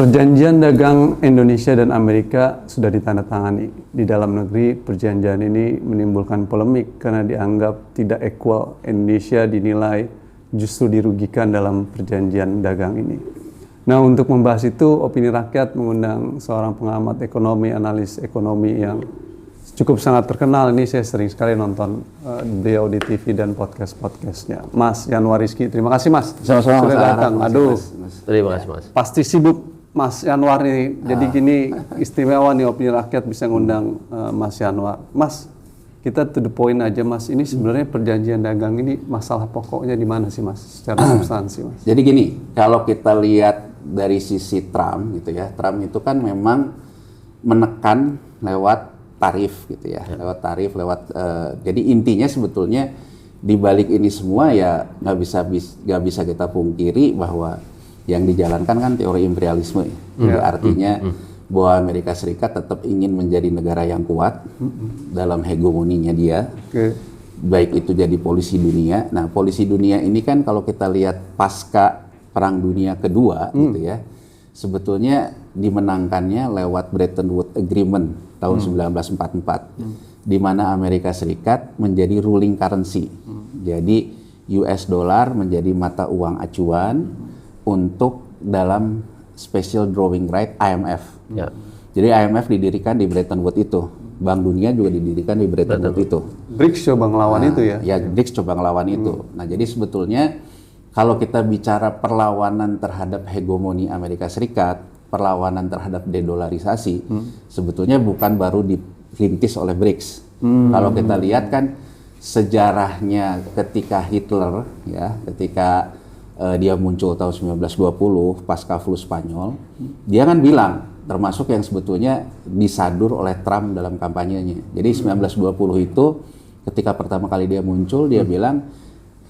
Perjanjian dagang Indonesia dan Amerika sudah ditandatangani. Di dalam negeri, perjanjian ini menimbulkan polemik karena dianggap tidak equal. Indonesia dinilai justru dirugikan dalam perjanjian dagang ini. Nah, untuk membahas itu, Opini Rakyat mengundang seorang pengamat ekonomi, analis ekonomi yang cukup sangat terkenal. Ini saya sering sekali nonton beliau di TV dan podcastnya. Mas Yanwar Rizky, terima kasih Mas. Sama-sama sudah datang. Aduh, terima kasih Mas. Pasti sibuk Mas Yanwar nih. Jadi gini, istimewa nih Opini Rakyat bisa ngundang Mas Yanwar. Mas, kita to the point aja Mas. Ini sebenarnya perjanjian dagang ini masalah pokoknya di mana sih Mas? Secara substansi Mas. Jadi gini, kalau kita lihat dari sisi Trump gitu ya, Trump itu kan memang menekan lewat tarif gitu ya, lewat tarif, jadi intinya sebetulnya di balik ini semua ya nggak bisa kita pungkiri bahwa yang dijalankan kan teori imperialisme ya. Jadi artinya bahwa Amerika Serikat tetap ingin menjadi negara yang kuat dalam hegemoninya dia, baik itu jadi polisi dunia. Nah, polisi dunia ini kan kalau kita lihat pasca Perang Dunia Kedua gitu ya, sebetulnya dimenangkannya lewat Bretton Woods Agreement tahun 1944, di mana Amerika Serikat menjadi ruling currency. Jadi US dollar menjadi mata uang acuan untuk dalam special drawing right IMF. Ya. Jadi IMF didirikan di Bretton Woods itu. Bank Dunia juga didirikan di Bretton Woods itu. BRICS coba ngelawan itu ya? Ya, BRICS coba ngelawan itu. Nah, jadi sebetulnya kalau kita bicara perlawanan terhadap hegemoni Amerika Serikat, perlawanan terhadap dedolarisasi, sebetulnya bukan baru dirintis oleh BRICS. Kalau kita lihat kan sejarahnya ketika Hitler, ya, ketika dia muncul tahun 1920 pasca flu Spanyol, dia kan bilang, termasuk yang sebetulnya disadur oleh Trump dalam kampanyenya. Jadi 1920 itu ketika pertama kali dia muncul, dia bilang,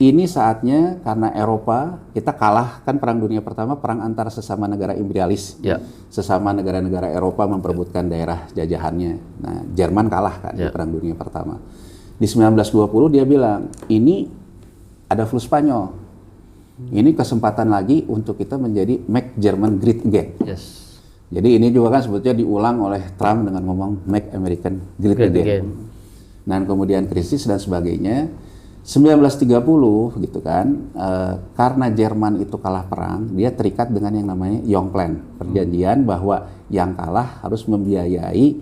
ini saatnya karena Eropa, kita kalah kan Perang Dunia Pertama, perang antara sesama negara imperialis. Sesama negara-negara Eropa memperebutkan daerah jajahannya. Nah, Jerman kalah kan di Perang Dunia Pertama. Di 1920 dia bilang, ini ada flu Spanyol. Ini kesempatan lagi untuk kita menjadi make German great again. Jadi ini juga kan sebetulnya diulang oleh Trump dengan ngomong make American great again. Dan kemudian krisis dan sebagainya. 1930 gitu kan, karena Jerman itu kalah perang, dia terikat dengan yang namanya Young Plan, perjanjian bahwa yang kalah harus membiayai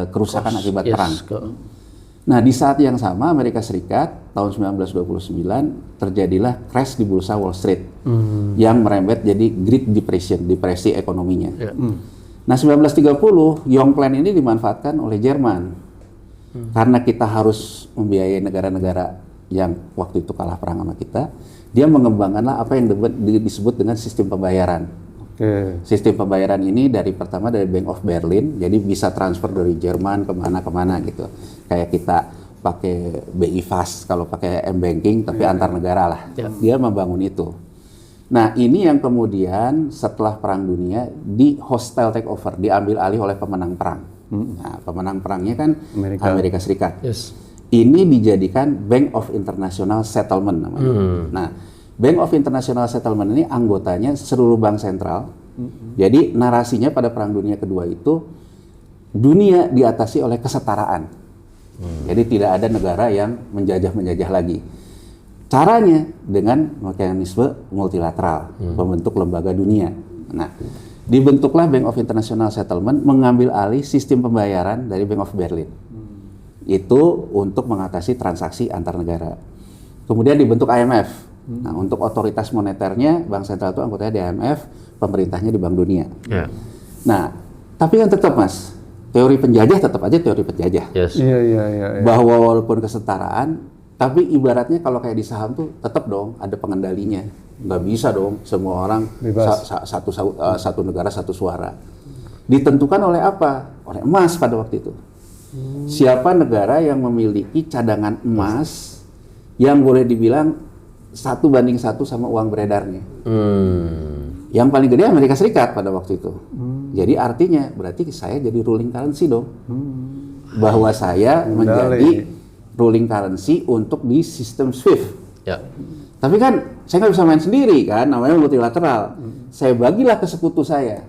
kerusakan akibat perang. Nah, di saat yang sama Amerika Serikat tahun 1929 terjadilah crash di bursa Wall Street yang merembet jadi Great Depression, depresi ekonominya. Nah, 1930 Young Plan ini dimanfaatkan oleh Jerman karena kita harus membiayai negara-negara yang waktu itu kalah perang sama kita. Dia mengembangkanlah apa yang disebut dengan sistem pembayaran. Sistem pembayaran ini dari Bank of Berlin, jadi bisa transfer dari Jerman kemana-kemana gitu. Kayak kita pakai BI Fast kalau pakai M-Banking, tapi antar negara lah. Dia membangun itu. Nah, ini yang kemudian setelah Perang Dunia di hostile takeover, diambil alih oleh pemenang perang. Nah, pemenang perangnya kan Amerika Serikat. Ini dijadikan Bank of International Settlement namanya. Nah, Bank of International Settlement ini anggotanya seluruh bank sentral. Jadi narasinya pada Perang Dunia Kedua itu dunia diatasi oleh kesetaraan. Jadi tidak ada negara yang menjajah lagi. Caranya dengan mekanisme multilateral, membentuk lembaga dunia. Nah, dibentuklah Bank of International Settlement mengambil alih sistem pembayaran dari Bank of Berlin. Itu untuk mengatasi transaksi antar negara. Kemudian dibentuk IMF. Nah, untuk otoritas moneternya, Bank Sentral itu anggotanya di IMF, pemerintahnya di Bank Dunia. Nah, tapi kan tetap Mas, teori penjajah tetap aja teori penjajah. Bahwa walaupun kesetaraan, tapi ibaratnya kalau kayak di saham tuh tetap dong ada pengendalinya. Nggak bisa dong semua orang satu negara satu suara. Ditentukan oleh apa? Oleh emas pada waktu itu. Siapa negara yang memiliki cadangan emas yang boleh dibilang 1:1 sama uang beredarnya. Yang paling gede Amerika Serikat pada waktu itu. Jadi artinya berarti saya jadi ruling currency dong. Bahwa saya menjadi ruling currency untuk di sistem SWIFT. Tapi kan saya nggak bisa main sendiri kan, namanya multilateral. Saya bagilah ke sekutu saya.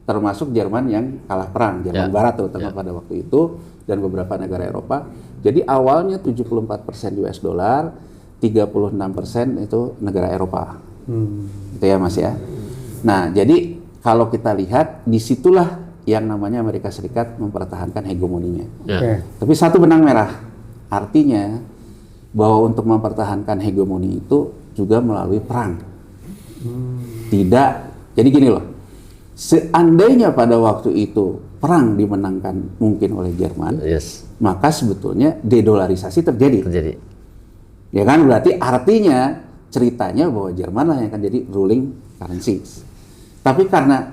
termasuk Jerman yang kalah perang, Jerman Barat terutama pada waktu itu, dan beberapa negara Eropa. Jadi awalnya 74% US dollar, 36% itu negara Eropa. Itu ya Mas ya. Nah, jadi kalau kita lihat, disitulah yang namanya Amerika Serikat mempertahankan hegemoninya. Tapi satu benang merah, artinya bahwa untuk mempertahankan hegemoni itu juga melalui perang. Tidak, jadi gini loh, seandainya pada waktu itu perang dimenangkan mungkin oleh Jerman, maka sebetulnya dedolarisasi terjadi. Ya kan, berarti artinya ceritanya bahwa Jerman lah yang akan jadi ruling currency. Tapi karena,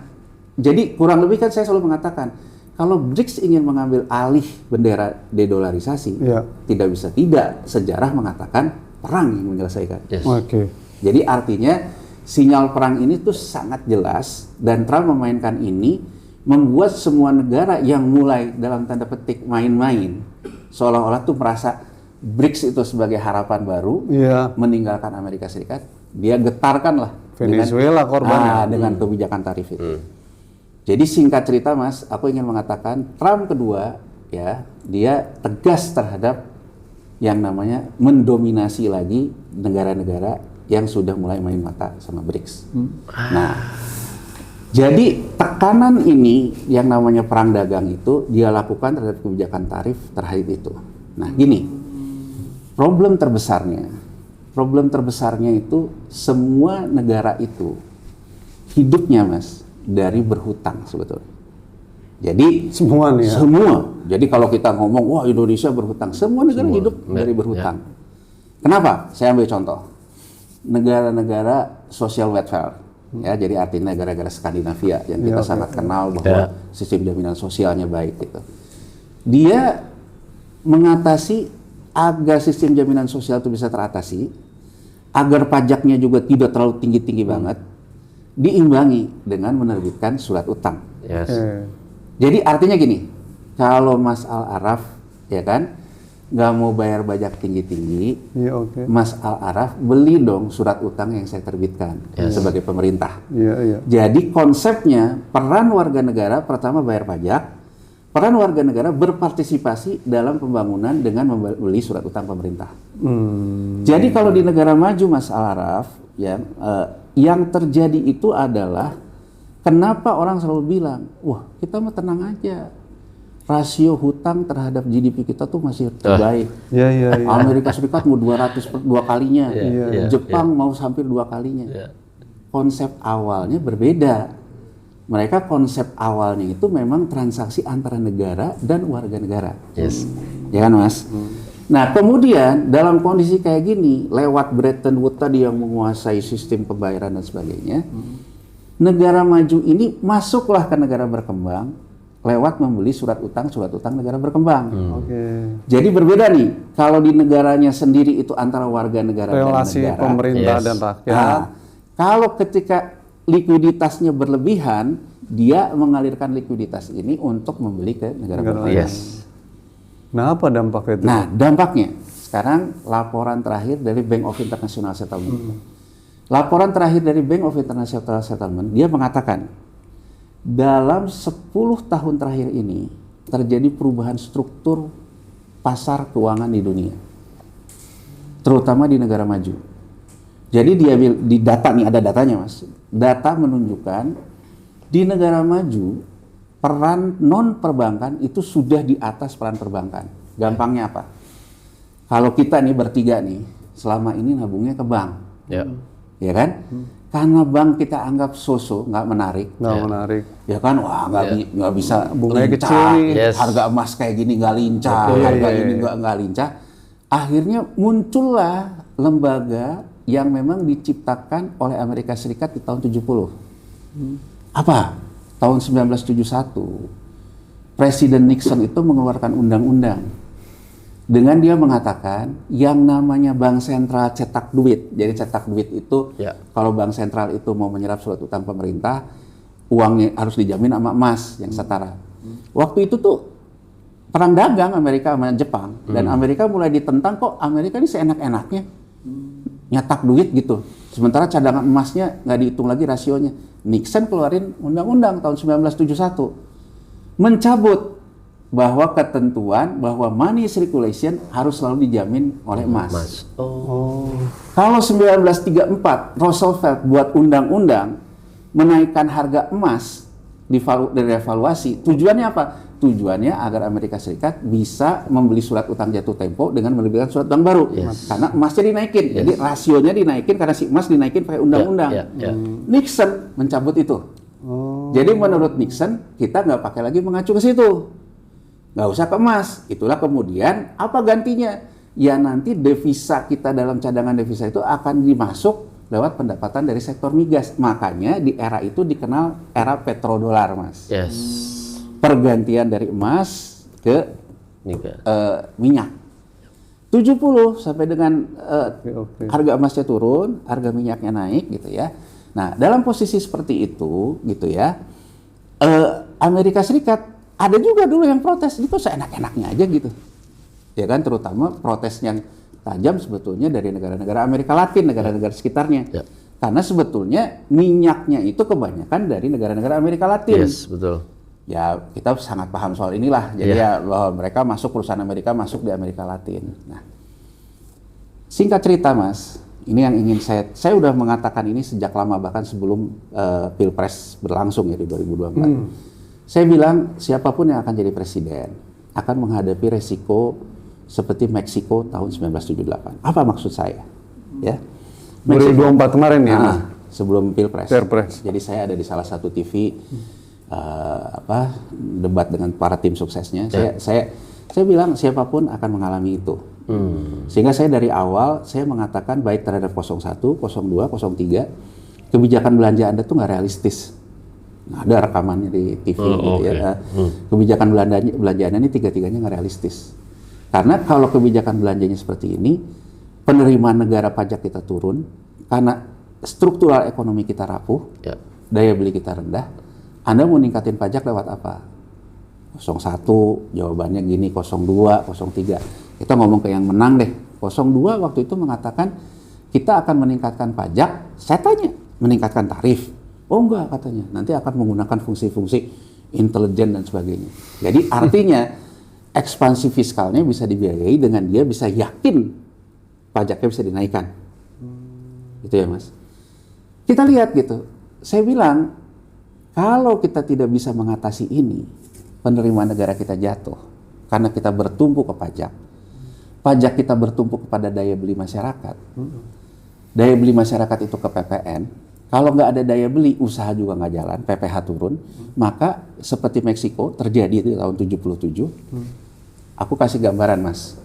jadi kurang lebih kan saya selalu mengatakan, kalau BRICS ingin mengambil alih bendera dedolarisasi, tidak bisa tidak, sejarah mengatakan perang yang menyelesaikan. Jadi artinya sinyal perang ini tuh sangat jelas, dan Trump memainkan ini membuat semua negara yang mulai dalam tanda petik main-main, seolah-olah tuh merasa BRICS itu sebagai harapan baru, meninggalkan Amerika Serikat, dia getarkan lah Venezuela korbannya dengan kebijakan tarif itu. Jadi singkat cerita Mas, aku ingin mengatakan Trump kedua ya, dia tegas terhadap yang namanya mendominasi lagi negara-negara yang sudah mulai main mata sama BRICS. Nah, jadi tekanan ini yang namanya perang dagang itu dia lakukan terhadap kebijakan tarif terhadap itu. Nah, gini, problem terbesarnya itu semua negara itu hidupnya Mas dari berhutang sebetulnya. Jadi semua nih ya? Semua. Jadi kalau kita ngomong, wah Indonesia berhutang, semua negara hidup dari berhutang. Kenapa? Saya ambil contoh. Negara-negara social welfare, ya, jadi artinya negara-negara Skandinavia yang kita sangat kenal bahwa sistem jaminan sosialnya baik gitu. Dia mengatasi agar sistem jaminan sosial itu bisa teratasi, agar pajaknya juga tidak terlalu tinggi-tinggi banget, diimbangi dengan menerbitkan surat utang. Jadi artinya gini, kalau Mas Al-Araf ya kan nggak mau bayar pajak tinggi-tinggi, Mas Al-Araf beli dong surat utang yang saya terbitkan sebagai pemerintah. Jadi konsepnya peran warga negara pertama bayar pajak, peran warga negara berpartisipasi dalam pembangunan dengan membeli surat utang pemerintah. Jadi kalau di negara maju Mas Al-Araf ya, yang terjadi itu adalah kenapa orang selalu bilang, wah kita mah tenang aja, rasio hutang terhadap GDP kita tuh masih terbaik. Amerika Serikat mau 200 dua kalinya, Jepang mau hampir 2 kalinya. Konsep awalnya berbeda. Mereka konsep awalnya itu memang transaksi antara negara dan warga negara. Ya kan Mas? Nah kemudian dalam kondisi kayak gini, lewat Bretton Woods tadi yang menguasai sistem pembayaran dan sebagainya, negara maju ini masuklah ke negara berkembang lewat membeli surat utang negara berkembang. Jadi berbeda nih, kalau di negaranya sendiri itu antara warga negara relasi dan negara, pemerintah dan rakyat. Nah, kalau ketika likuiditasnya berlebihan, dia mengalirkan likuiditas ini untuk membeli ke negara berkembang. Nah, apa dampaknya itu? Nah, dampaknya sekarang laporan terakhir dari Bank of International Settlement. Laporan terakhir dari Bank of International Settlement, dia mengatakan dalam 10 tahun terakhir ini terjadi perubahan struktur pasar keuangan di dunia, terutama di negara maju. Jadi dia di data nih, ada datanya Mas. Data menunjukkan di negara maju peran non perbankan itu sudah di atas peran perbankan. Gampangnya apa? Kalau kita nih bertiga nih selama ini nabungnya ke bank, ya kan? Karena bank kita anggap so-so, nggak menarik, ya kan? Wah nggak bisa bunganya lincah, kecil, harga emas kayak gini nggak lincah, harga ini nggak lincah. Akhirnya muncullah lembaga yang memang diciptakan oleh Amerika Serikat di tahun 70. Apa? Tahun 1971, Presiden Nixon itu mengeluarkan undang-undang dengan dia mengatakan yang namanya bank sentral cetak duit. Jadi cetak duit itu kalau bank sentral itu mau menyerap surat utang pemerintah, uangnya harus dijamin sama emas yang setara. Waktu itu tuh perang dagang Amerika sama Jepang, dan Amerika mulai ditentang, kok Amerika ini seenak-enaknya nyetak duit gitu. Sementara cadangan emasnya nggak dihitung lagi rasionya. Nixon keluarin undang-undang tahun 1971 mencabut bahwa ketentuan bahwa money circulation harus selalu dijamin oleh emas. Kalau 1934 Roosevelt buat undang-undang menaikkan harga emas direvaluasi, tujuannya apa? Tujuannya agar Amerika Serikat bisa membeli surat utang jatuh tempo dengan menerbitkan surat utang baru. Karena emasnya dinaikin. Jadi rasionya dinaikin karena si emas dinaikin pakai undang-undang. Nixon mencabut itu. Jadi menurut Nixon, kita nggak pakai lagi mengacu ke situ. Nggak usah ke emas. Itulah kemudian apa gantinya? Ya nanti devisa kita dalam cadangan devisa itu akan dimasuk lewat pendapatan dari sektor migas. Makanya di era itu dikenal era petrodolar, Mas. Pergantian dari emas ke minyak. 70 sampai dengan harga emasnya turun, harga minyaknya naik gitu ya. Nah, dalam posisi seperti itu gitu ya, Amerika Serikat ada juga dulu yang protes, itu seenak-enaknya aja gitu. Ya kan, terutama protes yang tajam sebetulnya dari negara-negara Amerika Latin, negara-negara sekitarnya. Karena sebetulnya minyaknya itu kebanyakan dari negara-negara Amerika Latin. Betul. Ya, kita sangat paham soal inilah. Jadi ya bahwa mereka masuk, perusahaan Amerika masuk di Amerika Latin. Nah, singkat cerita, Mas, ini yang ingin saya udah mengatakan ini sejak lama, bahkan sebelum Pilpres berlangsung ya di 2024. Saya bilang siapapun yang akan jadi presiden akan menghadapi resiko seperti Meksiko tahun 1978. Apa maksud saya? Ya. 2024 kemarin ya, Mas? Sebelum Pilpres. Pilpres. Jadi saya ada di salah satu TV debat dengan para tim suksesnya. Saya bilang siapapun akan mengalami itu. Sehingga saya dari awal saya mengatakan baik terhadap 01, 02, 03 kebijakan belanja Anda tuh nggak realistis. Nah, ada rekamannya di TV gitu ya. Kebijakan belanja Anda ini tiga-tiganya nggak realistis. Karena kalau kebijakan belanjanya seperti ini, penerimaan negara pajak kita turun karena struktural ekonomi kita rapuh, daya beli kita rendah. Anda mau ningkatin pajak lewat apa? 01, jawabannya gini, 02, 03. Kita ngomong ke yang menang deh. 02 waktu itu mengatakan kita akan meningkatkan pajak. Saya tanya, meningkatkan tarif? Oh enggak, katanya. Nanti akan menggunakan fungsi-fungsi intelijen dan sebagainya. Jadi artinya ekspansi fiskalnya bisa dibiayai dengan dia bisa yakin pajaknya bisa dinaikkan. Gitu ya, Mas. Kita lihat gitu. Saya bilang, kalau kita tidak bisa mengatasi ini, penerimaan negara kita jatuh karena kita bertumpu ke pajak. Pajak kita bertumpu kepada daya beli masyarakat. Daya beli masyarakat itu ke PPN. Kalau nggak ada daya beli, usaha juga nggak jalan, PPH turun. Maka seperti Meksiko terjadi itu tahun 77. Aku kasih gambaran, Mas.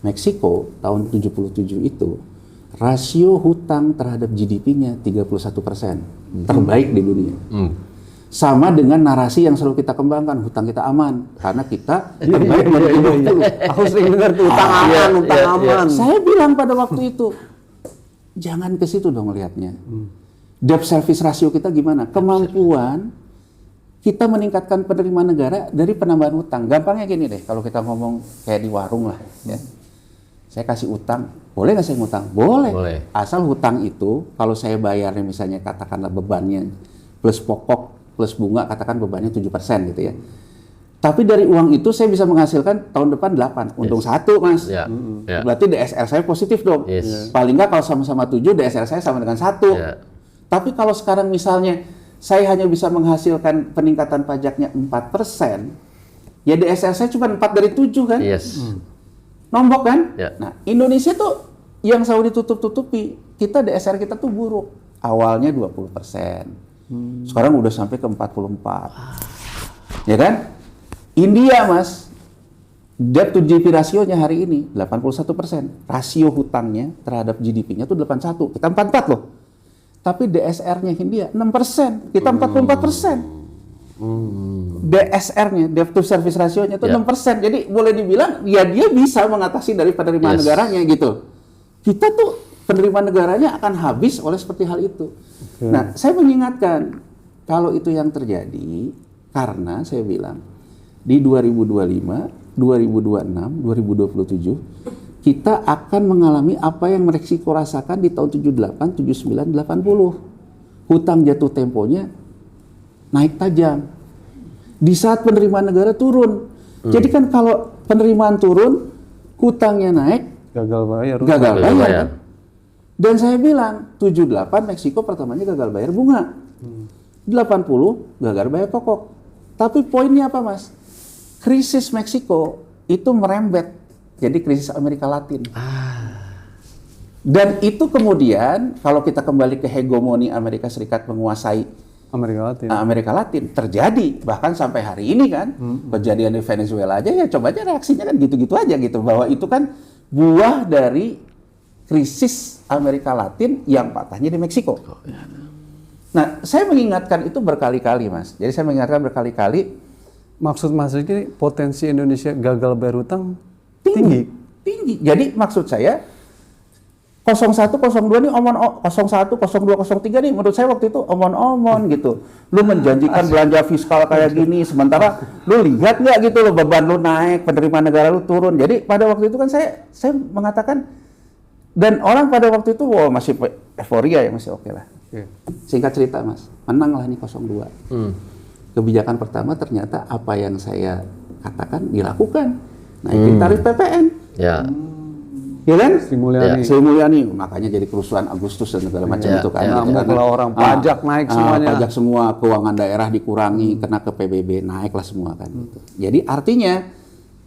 Meksiko tahun 77 itu rasio hutang terhadap GDP-nya 31%, terbaik di dunia. Sama dengan narasi yang selalu kita kembangkan, hutang kita aman karena kita terbaik menjadi 20. Aku sering dengar tuh utang aman. Saya bilang pada waktu itu, jangan ke situ dong lihatnya. Debt service ratio kita gimana? Kemampuan kita meningkatkan penerimaan negara dari penambahan hutang. Gampangnya gini deh, kalau kita ngomong kayak di warung lah, ya. Saya kasih utang, boleh nggak saya ngutang? Boleh. Asal hutang itu, kalau saya bayarnya misalnya katakanlah bebannya plus pokok, plus bunga, katakan bebannya 7% gitu ya. Tapi dari uang itu saya bisa menghasilkan tahun depan 8, untung 1, Mas. Berarti DSR saya positif dong. Paling nggak kalau sama-sama 7, DSR saya sama dengan 1. Tapi kalau sekarang misalnya saya hanya bisa menghasilkan peningkatan pajaknya 4%, ya DSR saya cuma 4 dari 7 kan? Nombok kan? Nah, Indonesia tuh yang selalu ditutup-tutupi. Kita DSR kita tuh buruk. Awalnya 20%. Sekarang udah sampai ke 44. Ya kan? India, Mas, debt to GDP rasionya hari ini 81%. Rasio hutangnya terhadap GDP-nya tuh 81. Kita 44 loh. Tapi DSR-nya India 6%, kita 44%. DSR-nya, debt to service rasionya itu 6%. Jadi boleh dibilang ya dia bisa mengatasi dari penerimaan negaranya gitu. Kita tuh penerimaan negaranya akan habis oleh seperti hal itu. Nah, saya mengingatkan kalau itu yang terjadi karena saya bilang di 2025, 2026, 2027 kita akan mengalami apa yang Meksiko rasakan di tahun 78, 79, 80. Hutang jatuh temponya naik tajam. Di saat penerimaan negara turun. Jadi kan kalau penerimaan turun, hutangnya naik, Gagal bayar. gagal bayar. Kan? Dan saya bilang, 78 Meksiko pertamanya gagal bayar bunga. 80 gagal bayar pokok. Tapi poinnya apa, Mas? Krisis Meksiko itu merembet jadi krisis Amerika Latin. Dan itu kemudian kalau kita kembali ke hegemoni Amerika Serikat menguasai Amerika Latin terjadi bahkan sampai hari ini kan. Kejadian di Venezuela aja ya coba aja reaksinya kan gitu-gitu aja gitu, bahwa itu kan buah dari krisis Amerika Latin yang patahnya di Meksiko. Nah, saya mengingatkan itu berkali-kali, Mas. Jadi saya mengingatkan berkali-kali. Maksud Mas Riki, potensi Indonesia gagal bayar utang tinggi. Jadi maksud saya 01, 02 nih omon 01, 02, 03 nih menurut saya waktu itu omon-omon gitu. Lu menjanjikan belanja fiskal kayak gini, sementara lu lihat nggak gitu lo beban lu naik, penerimaan negara lu turun. Jadi pada waktu itu kan saya mengatakan, dan orang pada waktu itu masih euforia ya, masih oke lah. Singkat cerita, Mas, menanglah nih 02. Kebijakan pertama ternyata apa yang saya katakan dilakukan, naikin tarif PPN. Ya kan? Sri Mulyani, makanya jadi kerusuhan Agustus dan segala macam itu kan. Kalau orang pajak naik semuanya. Pajak semua, keuangan daerah dikurangi, kena ke PBB, naiklah semua kan. Jadi artinya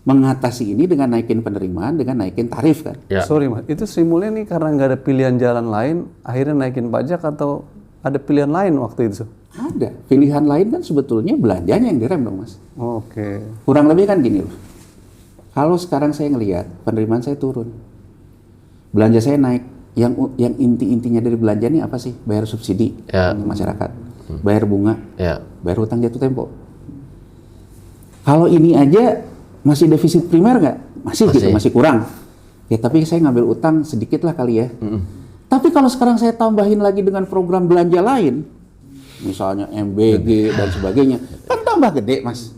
mengatasi ini dengan naikin penerimaan, dengan naikin tarif kan. Sorry Mas, itu Sri Mulyani karena nggak ada pilihan jalan lain, akhirnya naikin pajak atau ada pilihan lain waktu itu? Ada. Pilihan lain kan sebetulnya belanjanya yang direm dong, Mas. Oke. Kurang lebih kan gini loh. Kalau sekarang saya ngelihat penerimaan saya turun, belanja saya naik, yang inti-intinya dari belanja ini apa sih? Bayar subsidi untuk masyarakat, bayar bunga, bayar hutang jatuh tempo. Kalau ini aja masih defisit primer nggak? Masih kurang. Ya tapi saya ngambil utang sedikit lah kali ya. Tapi kalau sekarang saya tambahin lagi dengan program belanja lain, misalnya MBG dan sebagainya, kan tambah gede, Mas.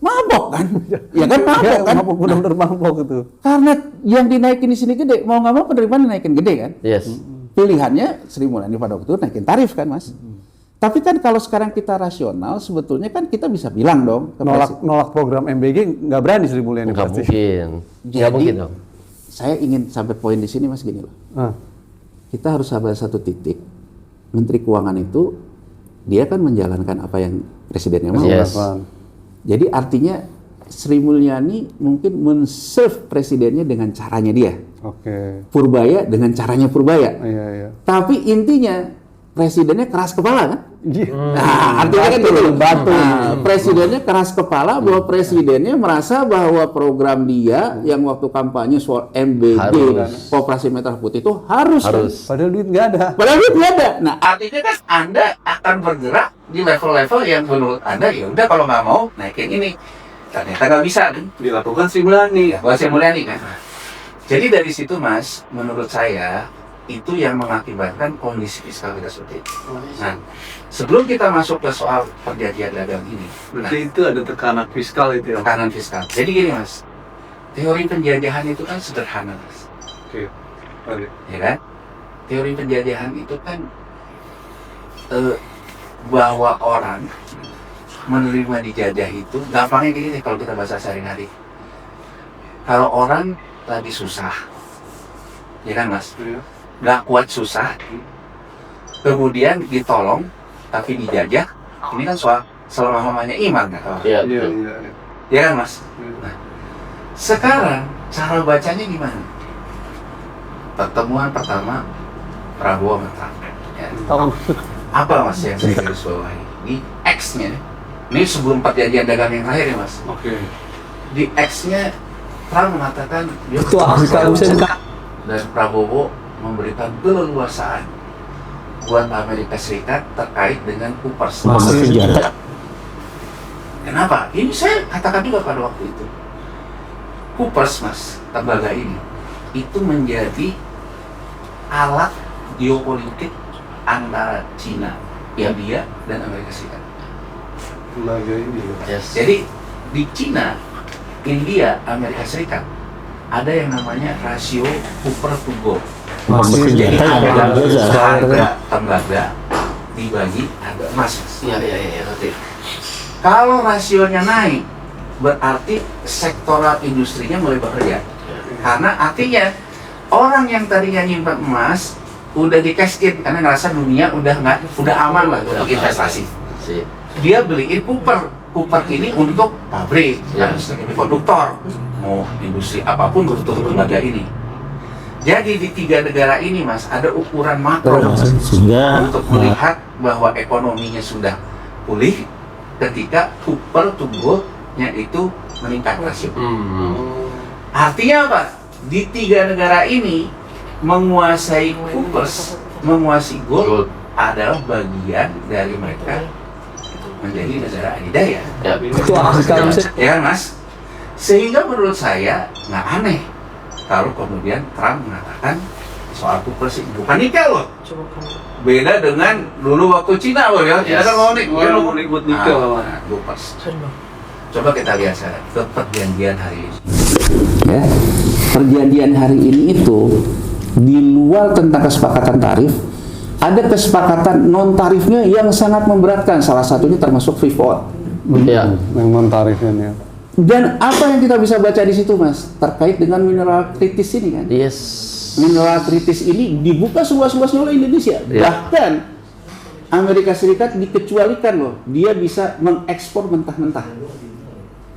Mabok kan? Ya kan mabok, benar-benar mabok itu. Karena yang dinaikin di sini gede, mau nggak mau penerimaan dinaikin gede kan? Pilihannya Sri Mulyani pada waktu itu naikin tarif kan, Mas? Tapi kan kalau sekarang kita rasional, sebetulnya kan kita bisa bilang dong. Nolak program MBG nggak berani Sri Mulyani pasti. Nggak mungkin dong. Saya ingin sampai poin di sini, Mas, gini loh. Kita harus sabar satu titik. Menteri Keuangan itu, dia kan menjalankan apa yang presidennya mau. Jadi artinya Sri Mulyani mungkin men-serve presidennya dengan caranya dia. Purbaya dengan caranya Purbaya. Tapi intinya presidennya keras kepala kan? Artinya kan gitu. Presidennya keras kepala bahwa presidennya merasa bahwa program dia yang waktu kampanye soal MBG, Koperasi Merah Putih itu harus. Kan? Padahal duit nggak ada. Nah, artinya kan Anda akan bergerak di level-level yang menurut Anda ya udah kalau nggak mau naikin ini. Ternyata nggak bisa kan? Dilakukan Sri Mulyani. Sri Mulyani kan. Jadi dari situ, Mas, menurut saya itu yang mengakibatkan kondisi fiskal kita seperti itu. Nah, sebelum kita masuk ke soal perjanjian dagang ini, berarti itu ada tekanan fiskal itu ya? Tekanan fiskal. Jadi gini, Mas, teori penjajahan itu kan sederhana, Mas. Ya kan? Teori penjajahan itu kan bahwa orang menerima dijajah itu, gampangnya gini kalau kita bahasa sehari-hari. Kalau orang tadi susah, ya kan, Mas? Nggak kuat susah, kemudian ditolong, tapi dijajah, ini kan soal selama-lamanya iman kan? Ya kan, Mas? Nah, sekarang cara bacanya gimana? Pertemuan pertama Prabowo sama Trump. Ya. Apa, Mas, yang saya garis bawahi? Di X-nya, ini sebelum perjanjian dagang yang terakhir ya, Mas? Di X-nya Trump mengatakan dia dan Prabowo memberikan keleluasaan buat Amerika Serikat terkait dengan Coopers. Kenapa? Ini saya katakan juga pada waktu itu. Coopers, Mas, tembaga ini, itu menjadi alat geopolitik antara Cina, India, dan Amerika Serikat. Tembaga ini. Jadi di Cina, India, Amerika Serikat ada yang namanya rasio Cooper to Gold. Masih Jadi senjata yang harga tembaga dibagi harga emas. Iya, ngerti. Kalau rasionya naik, berarti sektoral industrinya mulai bekerja. Karena artinya orang yang tadinya nyimpan emas udah di cash in karena ngerasa dunia udah aman lah untuk investasi. Dia beliin Cooper ini untuk pabrik, produktor, mau industri apapun butuh tembaga ini. Jadi di 3 negara ini Mas ada ukuran makro sehingga untuk melihat bahwa ekonominya sudah pulih ketika Cooper to Gold-nya itu meningkat rasio. Artinya apa? Di 3 negara ini menguasai Coopers, menguasai gold adalah bagian dari mereka menjadi negara adidaya. itu sekali Ya kan Mas? Sehingga menurut saya nggak aneh kalau kemudian Trump mengatakan soal Coopers ini bukan nikel loh. Beda dengan dulu waktu Cina loh ya. Cina kan mau buat nikel lawan. Coopers. Coba kita lihat sekarang ke perjanjian hari ini. Ya, perjanjian hari ini itu di luar tentang kesepakatan tarif, ada kesepakatan non tarifnya yang sangat memberatkan. Salah satunya termasuk Freeport. ya Yang non tarifnya. Dan apa yang kita bisa baca di situ, Mas, terkait dengan mineral kritis ini kan? yes Mineral kritis ini dibuka seluas-luasnya oleh Indonesia. Ya. Bahkan Amerika Serikat dikecualikan loh, dia bisa mengekspor mentah-mentah.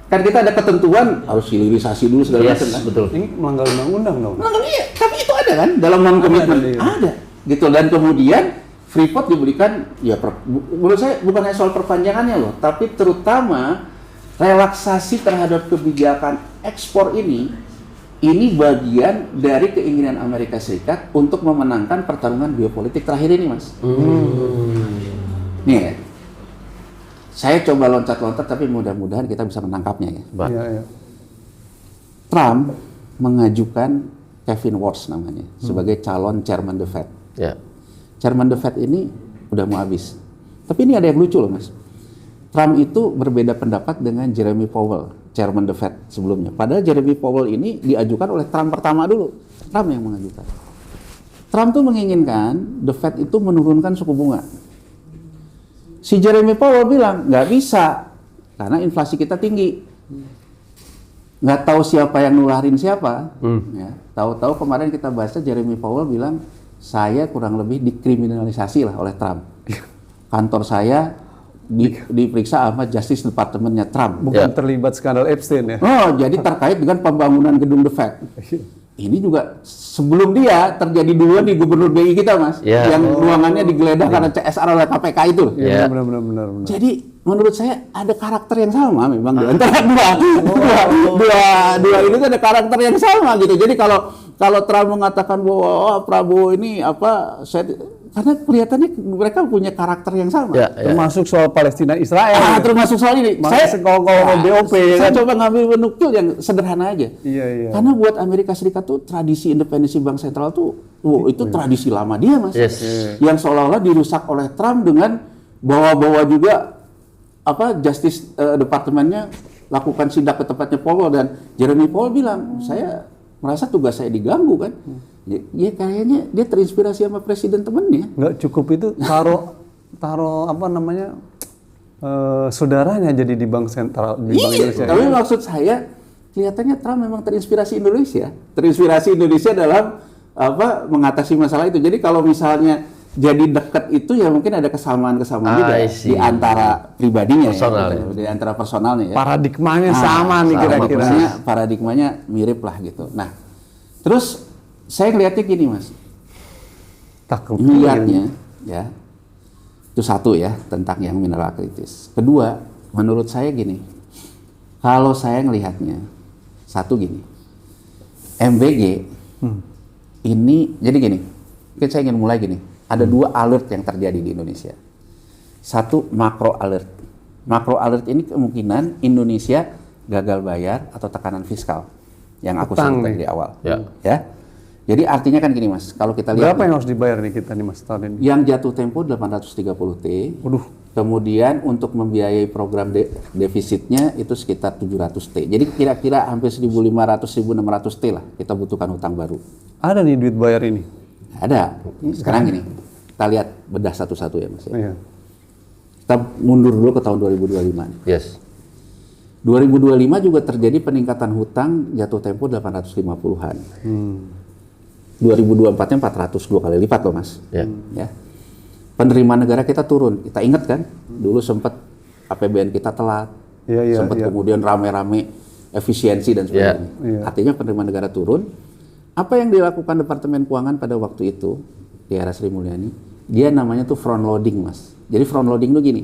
Kan kita ada ketentuan harus hilirisasi dulu segala yes macam kan? betul Ini melanggar undang-undang dong. Nah, iya, tapi itu ada kan dalam non komitmen Ada, iya. ada gitu. Dan kemudian Freeport diberikan ya menurut saya bukan hanya soal perpanjangannya loh, tapi terutama relaksasi terhadap kebijakan ekspor ini bagian dari keinginan Amerika Serikat untuk memenangkan pertarungan geopolitik terakhir ini, Mas. Nih ya. Saya coba loncat-loncat tapi mudah-mudahan kita bisa menangkapnya ya. Pak. Iya, iya. Trump mengajukan Kevin Warsh namanya sebagai calon chairman the Fed. ya Chairman the Fed ini udah mau habis. Tapi ini ada yang lucu loh, Mas. Trump itu berbeda pendapat dengan Jeremy Powell, Chairman the Fed sebelumnya. Padahal Jeremy Powell ini diajukan oleh Trump pertama dulu. Trump yang mengajukan. Trump tuh menginginkan the Fed itu menurunkan suku bunga. Si Jeremy Powell bilang, nggak bisa, karena inflasi kita tinggi. Nggak tahu siapa yang nularin siapa. Ya, tahu-tahu kemarin kita bahasnya Jeremy Powell bilang, saya kurang lebih dikriminalisasi lah oleh Trump. Kantor saya diperiksa sama Justice Department-nya Trump. Bukan Ya. terlibat skandal Epstein ya. Oh, jadi terkait dengan pembangunan gedung The Fed. Ini juga sebelum dia terjadi duluan di gubernur BI kita, Mas, Ya. yang ruangannya digeledah karena CSR oleh KPK itu. Iya, Ya. benar. Jadi menurut saya ada karakter yang sama memang di antara dua ini tuh ada karakter yang sama gitu. Jadi kalau Trump mengatakan bahwa Prabowo ini karena kelihatannya mereka punya karakter yang sama. ya Termasuk soal Palestina Israel. Termasuk soal ini. Makanya sekongkol BOP ya Saya kan? coba ngambil penukil yang sederhana aja. Iya. Karena buat Amerika Serikat tuh tradisi independensi bank sentral tuh, itu tradisi lama dia, Mas. Yes. Yang seolah-olah dirusak oleh Trump dengan bawa-bawa juga Justice Department-nya lakukan sidak ke tempatnya Powell, dan Jeremy Powell bilang, saya merasa tugas saya diganggu kan. Ya kayaknya dia terinspirasi sama presiden temennya. Nggak cukup itu taruh saudaranya jadi di bank sentral di bank Indonesia. Tapi maksud saya kelihatannya Trump memang terinspirasi Indonesia dalam mengatasi masalah itu. Jadi kalau misalnya jadi dekat itu ya mungkin ada kesamaan-kesamaan juga I see. di antara pribadinya Personal, ya, di antara personalnya ya. Paradigmanya sama nih sama, kira-kira. maksudnya paradigmanya mirip lah gitu. Nah, terus saya ngeliatnya gini, Mas. Takut. Niatnya ya. Itu satu ya tentang yang mineral kritis. Kedua, menurut saya gini. Kalau saya ngelihatnya satu gini. MBG ini jadi gini. Mungkin saya ingin mulai gini. Ada dua alert yang terjadi di Indonesia. Satu, makro alert. Makro alert ini kemungkinan Indonesia gagal bayar atau tekanan fiskal yang aku Utang sebutkan nih. di awal. Ya. Ya. Jadi artinya kan gini, Mas. Kalau kita lihat Berapa yang harus dibayar nih kita nih Mas tahun ini? yang jatuh tempo 830 T, Waduh. Kemudian untuk membiayai program defisitnya itu sekitar 700 T. Jadi kira-kira hampir 1.500-1.600 T lah kita butuhkan hutang baru. Ada nih duit bayar ini. Ada. Sekarang gini, kita lihat bedah satu-satu ya Mas. Iya. Kita mundur dulu ke tahun 2025 nih. Yes. 2025 juga terjadi peningkatan hutang jatuh tempo 850-an. 2024-nya 400, 2 kali lipat loh Mas. Ya. Ya. Penerimaan negara kita turun. Kita ingat kan, dulu sempat APBN kita telat, Iya, sempat iya. kemudian rame-rame efisiensi dan sebagainya. Iya. Artinya penerimaan negara turun. Apa yang dilakukan Departemen Keuangan pada waktu itu di era Sri Mulyani, dia namanya tuh front loading Mas. Jadi front loading tuh gini,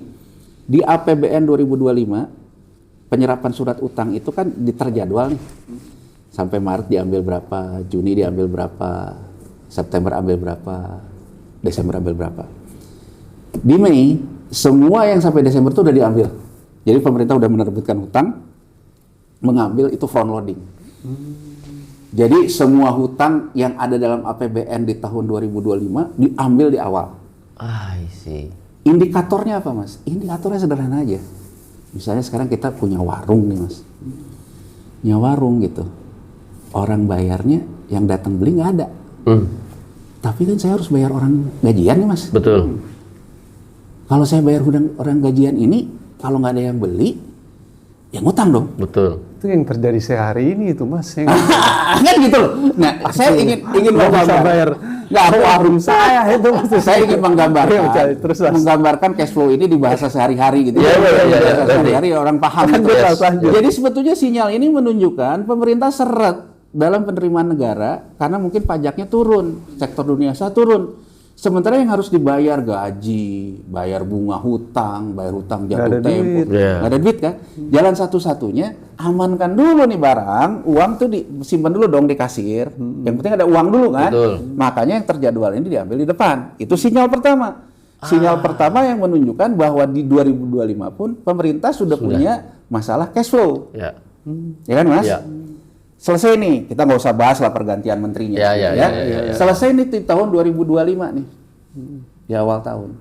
di APBN 2025 penyerapan surat utang itu kan diterjadwal nih. Sampai Maret diambil berapa, Juni diambil berapa, September ambil berapa, Desember ambil berapa. Di Mei, semua yang sampai Desember itu udah diambil. Jadi pemerintah udah menerbitkan hutang, mengambil itu front loading. Jadi semua hutang yang ada dalam APBN di tahun 2025 diambil di awal. I see. Indikatornya apa Mas? Indikatornya sederhana aja. Misalnya sekarang kita punya warung nih Mas. Punya warung gitu. Orang bayarnya yang datang beli nggak ada. Tapi kan saya harus bayar orang gajian nih Mas. Betul. Kalau saya bayar orang gajian ini, kalau nggak ada yang beli, ya ngutang dong. Betul. Itu yang terjadi sehari ini itu Mas. Yang Kan gitu loh. Nah, saya ingin nggak bisa menggambar. bayar Nggak ada warung saya itu. Saya ingin menggambarkan, Iya, terus, Mas. menggambarkan cash flow ini di bahasa sehari-hari gitu. Iya, iya, iya, Bahasa iya. sehari-hari orang paham. Lanjut, Gitu. Mas, lanjut. Jadi sebetulnya sinyal ini menunjukkan pemerintah seret dalam penerimaan negara karena mungkin pajaknya turun, sektor dunia usaha turun. Sementara yang harus dibayar gaji, bayar bunga hutang, bayar hutang Nggak jatuh ada tempo, duit. Iya. nggak ada duit kan? Jalan satu-satunya amankan dulu nih barang, uang tuh disimpan dulu dong di kasir. Yang penting ada uang dulu kan? Betul. Makanya yang terjadwal ini diambil di depan. Itu sinyal pertama. Sinyal pertama yang menunjukkan bahwa di 2025 pun pemerintah sudah punya masalah cash flow. Ya. Ya kan Mas? Ya. Selesai nih, kita nggak usah bahas lah pergantian menterinya. Ya, ya, ya, ya, ya. Selesai nih di tahun 2025 nih, di awal tahun.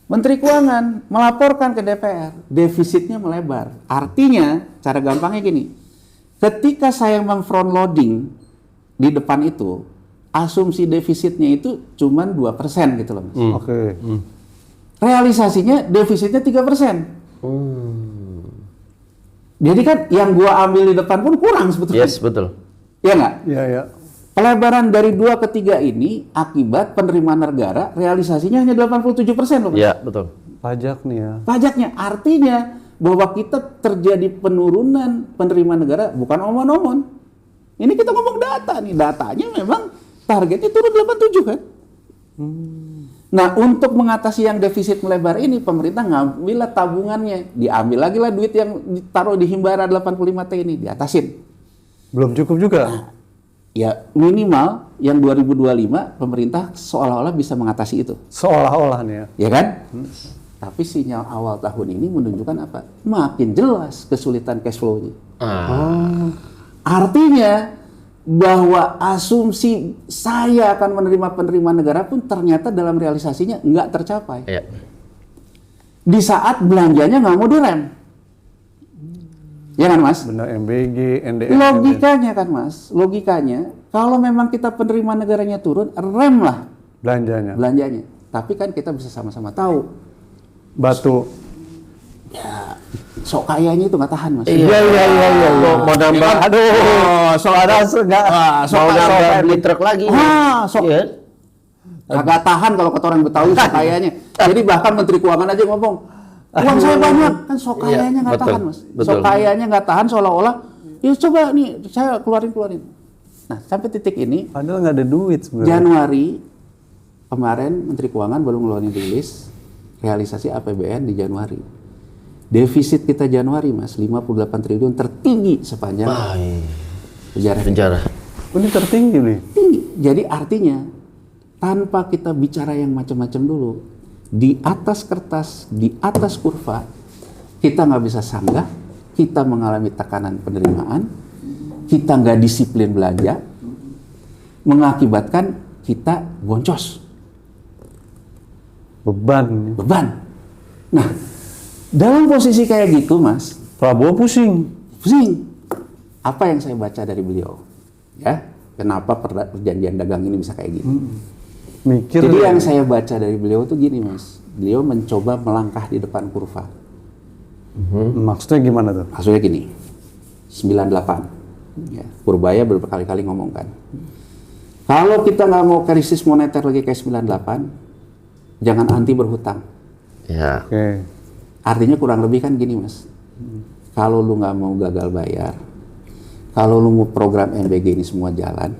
Menteri Keuangan melaporkan ke DPR, defisitnya melebar. Artinya, cara gampangnya gini, ketika saya memfront loading di depan itu, asumsi defisitnya itu cuma 2% gitu loh Mas. Oke. Realisasinya defisitnya 3%. Jadi kan yang gua ambil di depan pun kurang sebetulnya. Yes, betul. Iya nggak? Iya, iya. Pelebaran dari 2 ke 3 ini akibat penerimaan negara realisasinya hanya 87% loh. Mas. Ya, betul. Pajak nih ya. Pajaknya artinya bahwa kita terjadi penurunan penerimaan negara bukan omon-omon. Ini kita ngomong data nih, datanya memang targetnya turun 87 kan. Nah, untuk mengatasi yang defisit melebar ini, pemerintah ngambillah tabungannya, diambil lagi lah duit yang ditaruh di Himbara 85T ini, diatasin. Belum cukup juga. Ya minimal yang 2025 pemerintah seolah-olah bisa mengatasi itu, Seolah-olah nih ya. ya kan? Tapi sinyal awal tahun ini menunjukkan apa? Makin jelas kesulitan cash flow-nya. Artinya bahwa asumsi saya akan menerima penerimaan negara pun ternyata dalam realisasinya nggak tercapai. Ya. Di saat belanjanya nggak mau direm. Ya kan Mas? Benar MBG, NDM. Logikanya kan Mas, logikanya kalau memang kita penerimaan negaranya turun, rem lah Belanjanya. belanjanya. Tapi kan kita bisa sama-sama tahu, Batu. ya sok kayanya itu nggak tahan Mas. Iya. Mau nambah. Aduh, sok ada nggak, sok Mau kaya. nambah beli truk lagi. Sok Iya. kagak tahan kalau kata orang Betawi sok kayanya. Jadi bahkan Menteri Keuangan aja ngomong, uang saya banyak, kan sok Iya, kayanya nggak betul, tahan Mas. betul. Sok kayanya nggak tahan seolah-olah, ya coba nih saya keluarin. Nah sampai titik ini Padahal nggak ada duit sebenarnya. Januari kemarin Menteri Keuangan baru ngeluarin rilis realisasi APBN di Januari. Defisit kita Januari Mas 58 triliun tertinggi sepanjang sejarah. Penjara. Ini tertinggi nih. Tinggi. Jadi artinya tanpa kita bicara yang macam-macam dulu, di atas kertas, di atas kurva, kita nggak bisa sanggah, kita mengalami tekanan penerimaan, kita nggak disiplin belanja, mengakibatkan kita boncos, Beban. beban. Nah, dalam posisi kayak gitu, Mas, Prabowo pusing. Apa yang saya baca dari beliau? Ya, kenapa perjanjian dagang ini bisa kayak gini? Mikir. Jadi yang saya baca dari beliau tuh gini, Mas. Beliau mencoba melangkah di depan kurva. Maksudnya gimana tuh? Maksudnya gini, 98. Ya, Purbaya berkali-kali ngomong kan. Kalau kita nggak mau krisis moneter lagi kayak 98, jangan anti berhutang. Ya. Oke. Artinya kurang lebih kan gini, Mas. Kalau lu nggak mau gagal bayar, kalau lu mau program MBG ini semua jalan,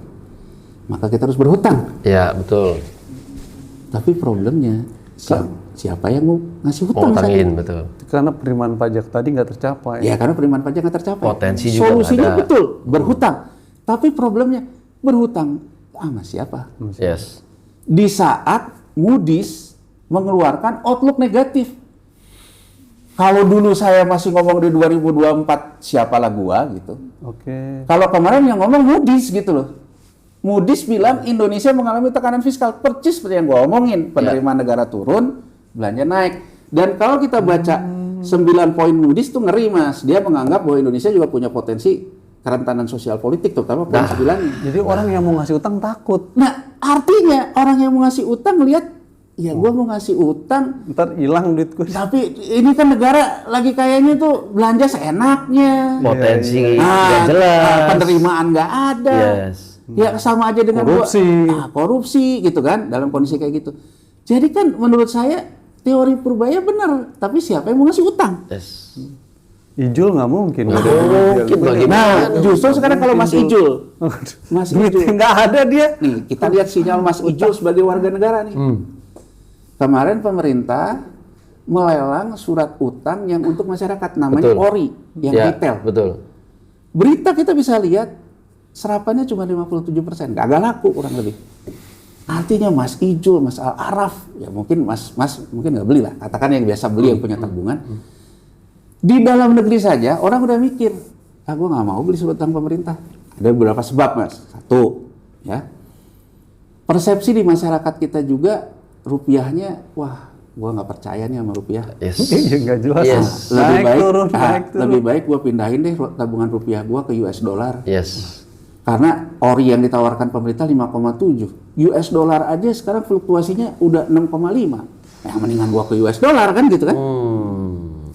maka kita harus berhutang. Ya, betul. Tapi problemnya, siapa yang mau ngasih hutang? Ngutangin, betul. Karena penerimaan pajak tadi nggak tercapai. Ya karena penerimaan pajak nggak tercapai. Potensi juga Solusinya ada. betul, berhutang. Tapi problemnya, berhutang sama siapa? Yes. Di saat Moody's mengeluarkan outlook negatif. Kalau dulu saya masih ngomong di 2024, siapalah gua gitu. Oke. Kalau kemarin yang ngomong Moody's gitu loh. Moody's bilang Indonesia mengalami tekanan fiskal, percis seperti yang gua omongin. Penerimaan negara turun, belanja naik. Dan kalau kita baca 9 poin Moody's tuh ngeri, Mas. Dia menganggap bahwa Indonesia juga punya potensi kerentanan sosial politik, terutama poin 9-nya. Jadi orang yang mau ngasih utang takut. Nah, artinya orang yang mau ngasih utang ngelihat, ya gua mau ngasih utang, Ntar hilang duitku. tapi ini kan negara lagi kayaknya tuh belanja seenaknya. Potensi Nah, nggak jelas. penerimaan nggak ada. Yes. Ya sama aja dengan korupsi gitu kan dalam kondisi kayak gitu. Jadi kan menurut saya teori Purbaya benar, tapi siapa yang mau ngasih utang? Yes. Ijul nggak mungkin. Mungkin bagaimana? Nah, justru sekarang kalau Mas Ijul, Mas Duitnya Ijul, nggak ada dia. nih kita lihat sinyal Mas Ijul sebagai warga negara nih. Kemarin pemerintah melelang surat utang yang untuk masyarakat, namanya Betul. ORI, yang Ya, retail. betul. Berita kita bisa lihat serapannya cuma 57%, gagal laku kurang lebih. Artinya Mas Ijul, Mas Al-Araf, ya mungkin Mas mungkin nggak beli lah, katakan yang biasa beli yang punya tabungan. Di dalam negeri saja orang udah mikir, gue nggak mau beli surat utang pemerintah. Ada beberapa sebab, Mas. Satu, ya persepsi di masyarakat kita juga rupiahnya, wah, gue nggak percaya nih sama rupiah. Yes. Iya nggak jelas. Yes. Lebih baik, naik turun. lebih baik gue pindahin deh tabungan rupiah gue ke US dollar. Yes. Karena ori yang ditawarkan pemerintah 5,7. US dollar aja sekarang fluktuasinya udah 6,5. Yang mendingan gua ke US dollar kan gitu kan.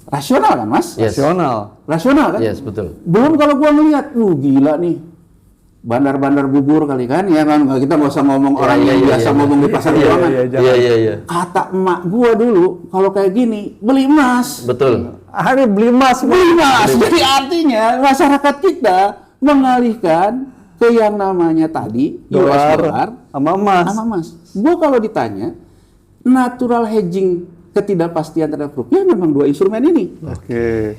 Rasional kan, Mas? Yes. Rasional kan? Yes, betul. Belum kalau gua ngeliat, gila nih. Bandar-bandar bubur kali kan, ya kan? Kita nggak usah ngomong orang yang biasa ngomong di pasar keuangan. Iya. Kata emak gua dulu, kalau kayak gini, beli emas. Betul. Hari beli emas. Jadi artinya masyarakat kita mengalihkan ke yang namanya tadi US dollar sama emas. sama emas. Gue kalau ditanya natural hedging ketidakpastian terhadap rupiah memang dua instrumen ini. Oke.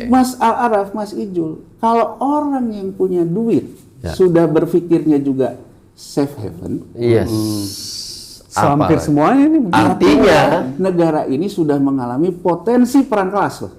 Mas Al-Araf, Mas Ijul, kalau orang yang punya duit Ya. sudah berpikirnya juga safe haven, Yes. Hampir Apa? semuanya ini. Artinya, negara ini sudah mengalami potensi perang kelas loh.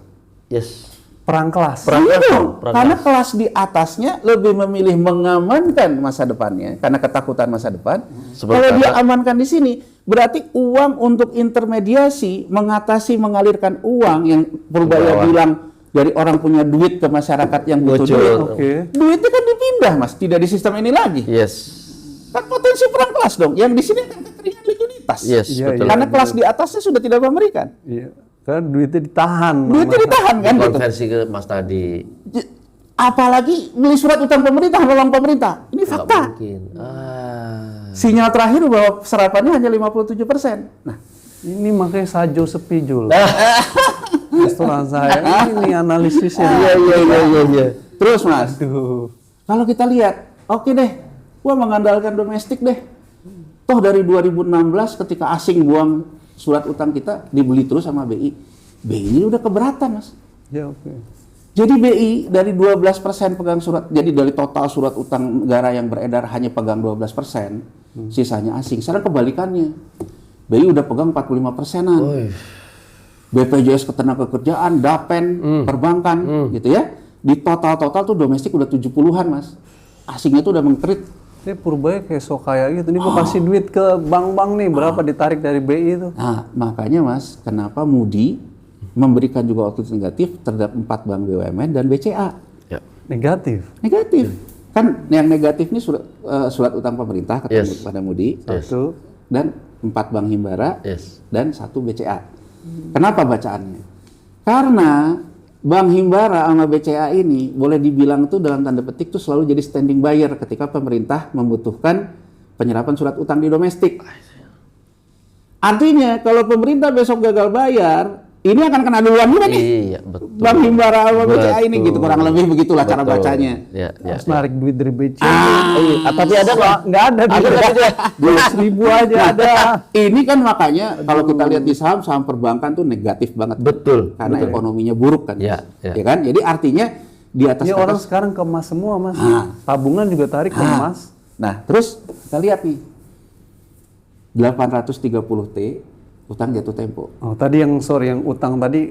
yes. Perang kelas. Iya dong, perang karena kelas di atasnya lebih memilih mengamankan masa depannya karena ketakutan masa depan. Seperti Kalau dia kata- amankan di sini, berarti uang untuk intermediasi mengatasi mengalirkan uang yang Purbaya Bawah. bilang dari orang punya duit ke masyarakat yang butuh Bocor. duit. Oke. Duitnya kan dipindah, Mas, tidak di sistem ini lagi. Yes. Kan potensi perang kelas dong. Yang di sini kan kekeringan likuiditas. Yes, Iya, betul. Karena kelas di atasnya sudah tidak memberikan. Iya. Karena duitnya ditahan. Duitnya ditahan kan gitu. Konversi ke Mas tadi. Apalagi beli surat utang pemerintah, nolong pemerintah. Ini Nggak fakta. mungkin. Sinyal terakhir bahwa serapannya hanya 57%. Nah, Ini makanya Sajo sepi Jul. Restoran saya ini analisisnya. Iya. terus Mas, Aduh. kalau kita lihat, oke deh, gua mengandalkan domestik deh. Toh dari 2016 ketika asing buang surat utang kita dibeli terus sama BI. BI ini udah keberatan, Mas. Ya oke. Jadi BI dari 12% pegang surat, jadi dari total surat utang negara yang beredar hanya pegang 12%, sisanya asing. Sekarang kebalikannya, BI udah pegang 45%-an. BPJS Ketenagakerjaan, Dapen, perbankan, gitu ya. Di total tuh domestik udah 70-an, Mas. Asingnya tuh udah mengkerit Ini Purbaya kayak sok kaya gitu. Ini gue kasih duit ke bank-bank nih, berapa ditarik dari BI itu? Nah, makanya Mas, kenapa Moody memberikan juga outlook negatif terhadap 4 bank BUMN dan BCA? Ya. Negatif. Negatif. Kan yang negatif ini surat utang pemerintah kepada Moody. Satu. Dan 4 bank Himbara Yes. dan 1 BCA. Kenapa bacaannya? Karena Bank Himbara sama BCA ini boleh dibilang tuh dalam tanda petik tuh selalu jadi standing buyer ketika pemerintah membutuhkan penyerapan surat utang di domestik. Artinya kalau pemerintah besok gagal bayar, ini akan kena duluan juga nih. Iya, betul. Bank Himbara sama BCA ini Betul. gitu, kurang lebih begitulah cara Betul. bacanya. Ya, ya. Harus narik duit dari BCA. Tapi ada nggak? Nggak ada duit. 200.000 aja ada. Ini kan makanya kalau kita lihat di saham perbankan tuh negatif banget. Betul. Karena ekonominya buruk kan. Ya, ya. Ya kan? Jadi artinya di atas Ini orang sekarang ke emas semua, Mas. Tabungan juga tarik ke emas. Nah, terus kita lihat nih. 830T utang jatuh tempo. Oh, tadi yang utang tadi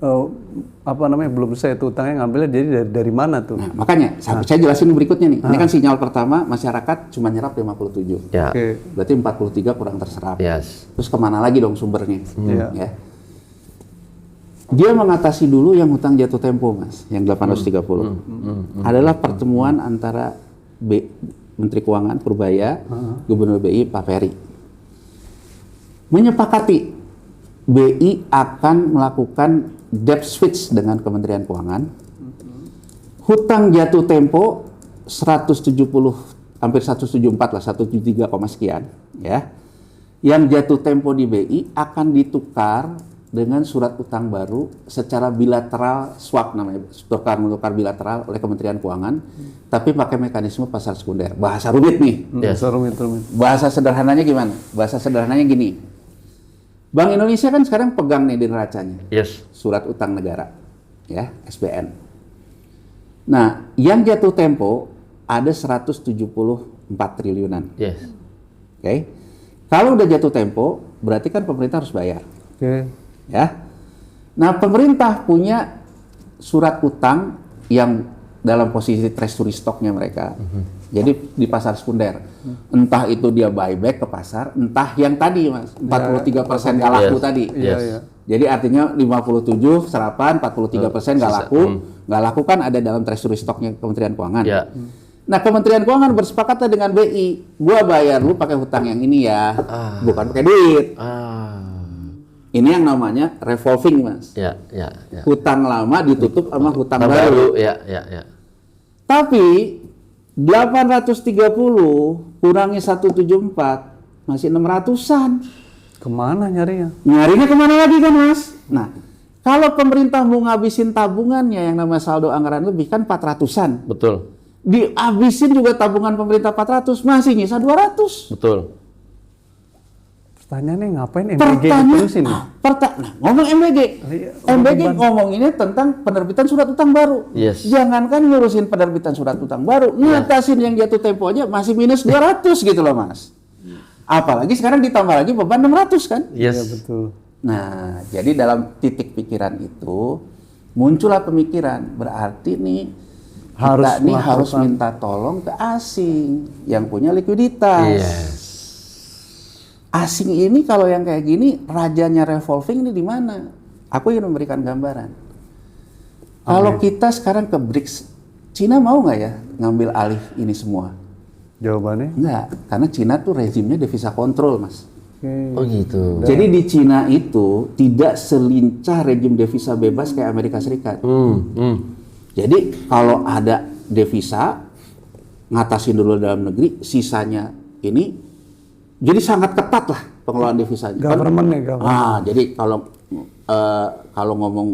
belum selesai itu utangnya ngambilnya jadi dari mana tuh? Nah, makanya saya jelasin berikutnya nih. Ini kan sinyal pertama masyarakat cuma nyerap 57. Ya. Oke. Berarti 43 kurang terserap. Yes. Terus kemana lagi dong sumbernya? Iya. Ya. Dia mengatasi dulu yang hutang jatuh tempo, Mas, yang 830. Adalah pertemuan antara Menteri Keuangan Purbaya, Gubernur BI Pak Peri. Menyepakati BI akan melakukan debt switch dengan Kementerian Keuangan. Hutang jatuh tempo 170, hampir 174 lah, 173, sekian ya. Yang jatuh tempo di BI akan ditukar dengan surat utang baru secara bilateral swap, namanya tukar-menukar bilateral oleh Kementerian Keuangan, tapi pakai mekanisme pasar sekunder. Bahasa rumit nih. Yes. Rumit. Bahasa sederhananya gimana? Bahasa sederhananya gini. Bank Indonesia kan sekarang pegang nih di neracanya. Yes. Surat utang negara, ya, SBN. Nah, yang jatuh tempo ada 174 triliunan. Yes. Oke. Kalau udah jatuh tempo, berarti kan pemerintah harus bayar. Oke. Ya. Nah, pemerintah punya surat utang yang dalam posisi treasury stocknya mereka. Jadi di pasar sekunder. Entah itu dia buyback ke pasar, entah yang tadi, Mas, 43% nggak laku Yes. tadi. Iya, Yes. iya. Jadi artinya 57 serapan, 43% nggak laku. Nggak laku kan ada dalam treasury stocknya Kementerian Keuangan. Ya. Nah, Kementerian Keuangan bersepakat dengan BI, gua bayar lu pakai hutang yang ini ya, bukan pakai duit. Ini yang namanya revolving, Mas. Ya, ya, ya. Hutang lama ditutup sama hutang Tambah baru. Ya, ya, ya. Tapi 830 kurangi 174 masih 600-an. Kemana nyarinya? Nyarinya kemana lagi kan, Mas? Nah, kalau pemerintah mau ngabisin tabungannya yang namanya saldo anggaran lebih kan 400-an. Betul. Dihabisin juga tabungan pemerintah 400, masih nyisa 200. Betul. Pertanyaannya ngapain MBG diterusin? Nah, ngomong MBG. MBG ngomonginnya tentang penerbitan surat utang baru. Yes. Jangankan ngurusin penerbitan surat utang baru, ngatasin yang jatuh tempo aja masih minus 200 gitu loh, Mas. Apalagi sekarang ditambah lagi beban 600 kan? Yes. Iya betul. Nah, jadi dalam titik pikiran itu muncullah pemikiran, berarti nih kita nih harus minta tolong ke asing yang punya likuiditas. Yes. Asing ini kalau yang kayak gini rajanya revolving ini di mana? Aku ingin memberikan gambaran. Kalau kita sekarang ke BRICS, Cina mau nggak ya ngambil alih ini semua? Jawabannya? Enggak, karena Cina tuh rezimnya devisa kontrol, Mas. Oke. Oh gitu. Jadi di Cina itu tidak selincah rejim devisa bebas kayak Amerika Serikat. Jadi kalau ada devisa, ngatasin dulu dalam negeri, sisanya ini jadi sangat ketat lah pengelolaan devisanya. Government-nya, government. Jadi kalau ngomong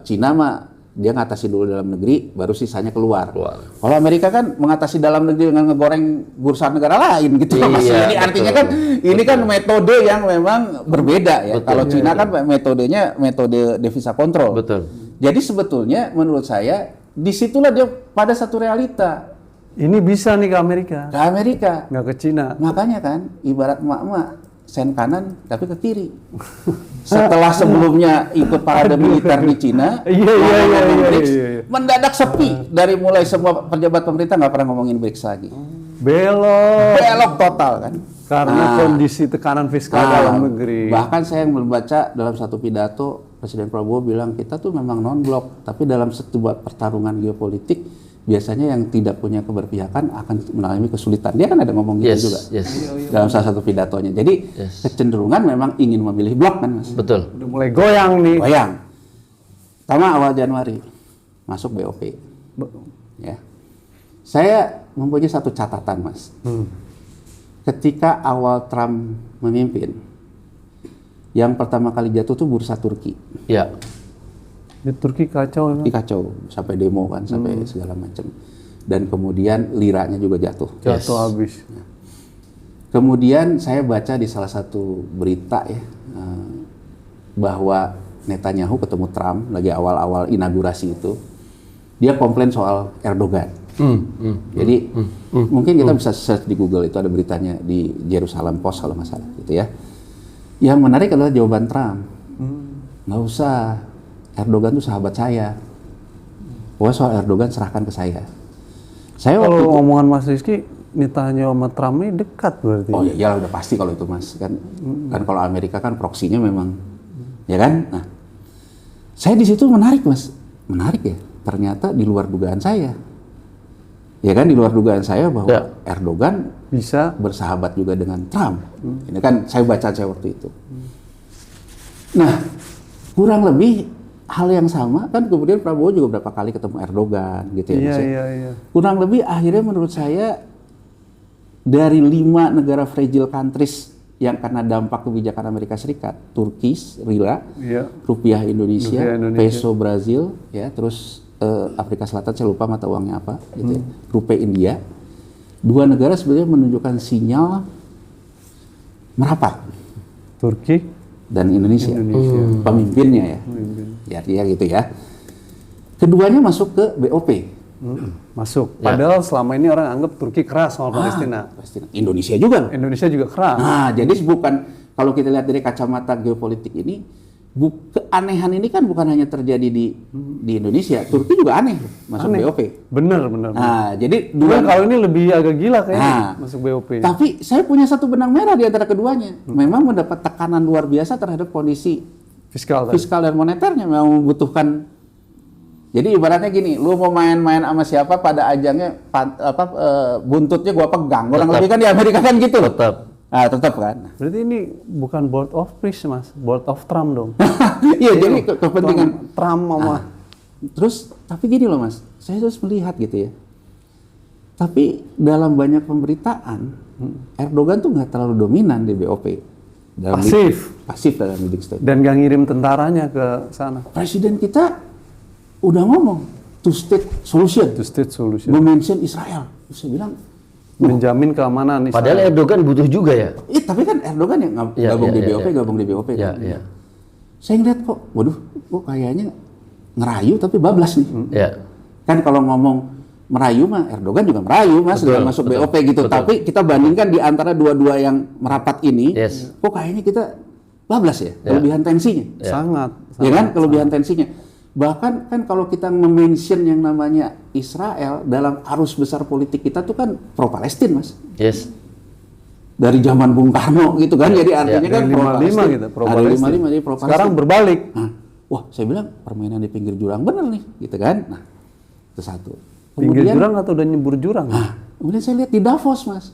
Cina mah dia ngatasi dulu dalam negeri, baru sisanya keluar. Kalau Amerika kan mengatasi dalam negeri dengan ngegoreng bursa negara lain gitu. Mas. Iya, Jadi artinya kan ini kan metode yang memang berbeda ya. Kalau Cina kan metodenya metode devisa kontrol. Betul. Jadi sebetulnya menurut saya disitulah dia pada satu realita. Ini bisa nih ke Amerika, Ke Amerika. nggak ke Cina. Makanya kan ibarat emak-emak sen kanan tapi ke kiri. Setelah sebelumnya ikut parade militer di Cina, Iya. mendadak sepi dari mulai semua pejabat pemerintah nggak pernah ngomongin BRICS lagi. belok total kan. Karena kondisi tekanan fiskal dalam negeri. Bahkan saya membaca dalam satu pidato Presiden Prabowo bilang kita tuh memang non-blok, tapi dalam sebuah pertarungan geopolitik biasanya yang tidak punya keberpihakan akan mengalami kesulitan. Dia kan ada ngomong gitu juga dalam salah satu pidatonya. Jadi kecenderungan memang ingin memilih blok kan, Mas. Betul. Udah mulai goyang nih. Goyang. Pertama awal Januari masuk BOP. Ya. Saya mempunyai satu catatan, Mas. Ketika awal Trump memimpin, yang pertama kali jatuh tuh bursa Turki. Ya. Di Turki kacau. Kacau sampai demo kan, sampai segala macam. Dan kemudian liranya juga jatuh. Jatuh habis. Kemudian saya baca di salah satu berita ya bahwa Netanyahu ketemu Trump lagi awal-awal inaugurasi itu, dia komplain soal Erdogan. Jadi mungkin kita bisa search di Google, itu ada beritanya di Jerusalem Post kalau nggak salah gitu ya. Yang menarik adalah jawaban Trump. Nggak usah, Erdogan itu sahabat saya. Pokoknya soal Erdogan serahkan ke saya. Saya Kalau omongan Mas Rizky, Netanyahu sama Trump ini dekat berarti. Oh iya, udah pasti kalau itu Mas. Kan kalau Amerika kan proksinya memang, ya kan? Nah, saya di situ menarik Mas. Menarik ya, ternyata di luar dugaan saya. Ya kan, di luar dugaan saya bahwa Erdogan Bisa bersahabat juga dengan Trump. Ini kan saya baca waktu itu. Nah, kurang lebih hal yang sama kan kemudian Prabowo juga beberapa kali ketemu Erdogan gitu ya. Mas, ya. Iya. Kurang lebih akhirnya menurut saya dari 5 negara fragile countries yang karena dampak kebijakan Amerika Serikat, Turki, Lira, rupiah Indonesia, peso Brazil, ya, terus Afrika Selatan saya lupa mata uangnya apa, gitu ya, rupiah India. 2 negara sebenarnya menunjukkan sinyal merapat. Turki Dan Indonesia. Pemimpinnya ya. Ya artinya gitu ya. Keduanya masuk ke BOP. masuk. Padahal selama ini orang anggap Turki keras soal Palestina. Indonesia juga. Indonesia juga keras. Nah, jadi bukan, kalau kita lihat dari kacamata geopolitik ini, keanehan ini kan bukan hanya terjadi di Indonesia, Turki juga aneh masuk BOP. Bener. Nah, jadi kalau ini lebih agak gila kayaknya masuk BOP. Tapi saya punya satu benang merah di antara keduanya. Memang mendapat tekanan luar biasa terhadap kondisi fiskal dan moneternya, memang membutuhkan. Jadi ibaratnya gini, lu mau main-main sama siapa pada ajangnya buntutnya gua pegang. Kurang lebih kan di Amerika kan gitu. Tetap kan. Berarti ini bukan board of peace Mas, board of Trump dong. Iya, jadi kepentingan Trump sama. Terus tapi gini loh Mas, saya terus melihat gitu ya. Tapi dalam banyak pemberitaan, Erdogan tuh nggak terlalu dominan di BOP. Pasif dalam leading state. Dan nggak ngirim tentaranya ke sana. Presiden kita udah ngomong two state solution. Mention Israel. Saya bilang menjamin keamanan Israel. Padahal Erdogan butuh juga ya. Tapi kan Erdogan yang gabung di BOP kan. Saya ngeliat kok, waduh, kayaknya ngerayu tapi bablas nih. Kan kalau ngomong merayu mah Erdogan juga merayu Mas dengan masuk BOP gitu. Tapi kita bandingkan di antara dua-dua yang merapat ini, kok kayaknya kita bablas ya, kelebihan tensinya. Sangat. Ya kan, kelebihan tensinya. Bahkan kan kalau kita mention yang namanya Israel dalam arus besar politik kita tuh kan pro Palestina Mas. Dari zaman Bung Karno gitu kan, jadi artinya kan pro Palestina gitu, pro Palestina. Sekarang berbalik. Wah, saya bilang permainan di pinggir jurang bener nih, gitu kan. Nah, itu satu. Pinggir jurang atau udah nyebur jurang? Kemudian saya lihat di Davos Mas.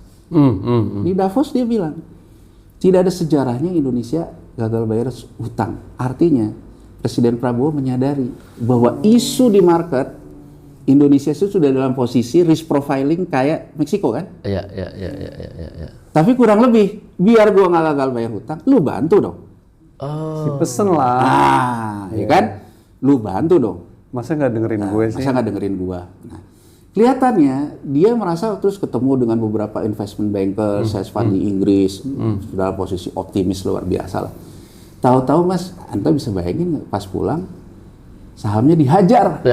Di Davos dia bilang tidak ada sejarahnya Indonesia gagal bayar hutang. Artinya Presiden Prabowo menyadari bahwa isu di market Indonesia itu sudah dalam posisi risk profiling kayak Meksiko kan? Iya. Tapi kurang lebih, biar gua nggak gagal bayar hutang, lu bantu dong. Pesen lah. Ya kan? Lu bantu dong. Masa nggak dengerin gue sih? Masa nggak dengerin gua? Nah, kelihatannya dia merasa terus ketemu dengan beberapa investment banker, hedge fund di Inggris, sudah posisi optimis luar biasa lah. Tahu-tahu Mas, Anda bisa bayangin nggak pas pulang sahamnya dihajar,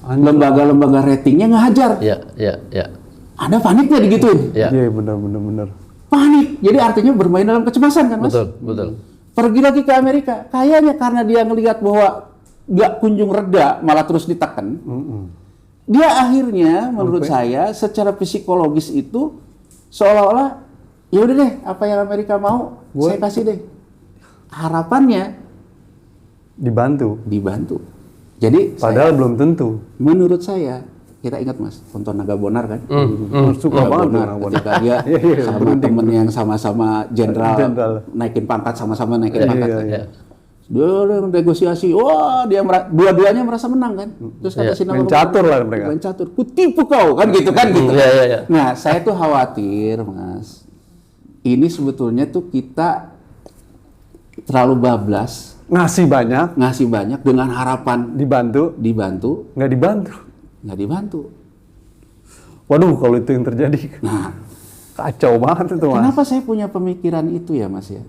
lembaga-lembaga ratingnya ngehajar. Iya. Ada paniknya digituin. Iya, benar. Panik. Jadi artinya bermain dalam kecemasan kan Mas? Betul. Pergi lagi ke Amerika, kayaknya karena dia ngelihat bahwa nggak kunjung reda, malah terus ditekan. Dia akhirnya menurut saya secara psikologis itu seolah-olah ya udah deh, apa yang Amerika mau saya kasih deh. Harapannya dibantu. Jadi Padahal belum tentu. menurut saya, kita ingat Mas, nonton Naga Bonar kan? Suka Naga banget Bonar Naga Bonar. ketika dia sama temen yang sama-sama jenderal Jenderal. naikin pangkat, sama-sama naikin pangkat. Iya, kan? iya. Dia negosiasi, wah dua-duanya merasa menang kan? Terus kata si Naga Main catur lah mereka. Main catur, kutipu kau kan gitu kan gitu. Iya. Nah, saya tuh khawatir Mas, ini sebetulnya tuh kita terlalu bablas, Ngasih banyak, dengan harapan dibantu, nggak nggak dibantu. Waduh, kalau itu yang terjadi, Nah, kacau banget itu Mas. kenapa saya punya pemikiran itu ya Mas ya?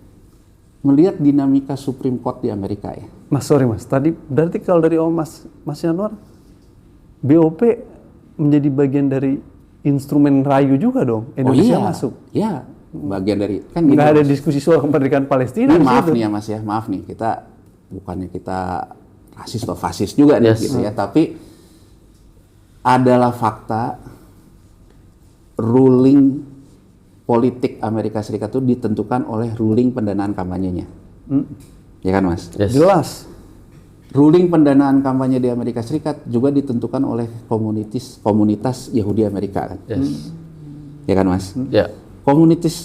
Melihat dinamika Supreme Court di Amerika ya. Mas, sorry Mas, tadi berarti kalau dari Mas Yanuar, BOP menjadi bagian dari instrumen rayu juga dong, Indonesia masuk. Ya, bagian dari kan Nggak ada Mas. diskusi soal kemerdekaan Palestina Ini di maaf situ. nih ya Mas ya, maaf nih kita bukannya kita rasis atau fasis juga nih gitu ya, tapi adalah fakta ruling politik Amerika Serikat itu ditentukan oleh ruling pendanaan kampanyenya. Ya kan Mas? Yes. Jelas. Ruling pendanaan kampanye di Amerika Serikat juga ditentukan oleh komunitas Yahudi Amerika kan. Yes. Ya kan Mas? Ya.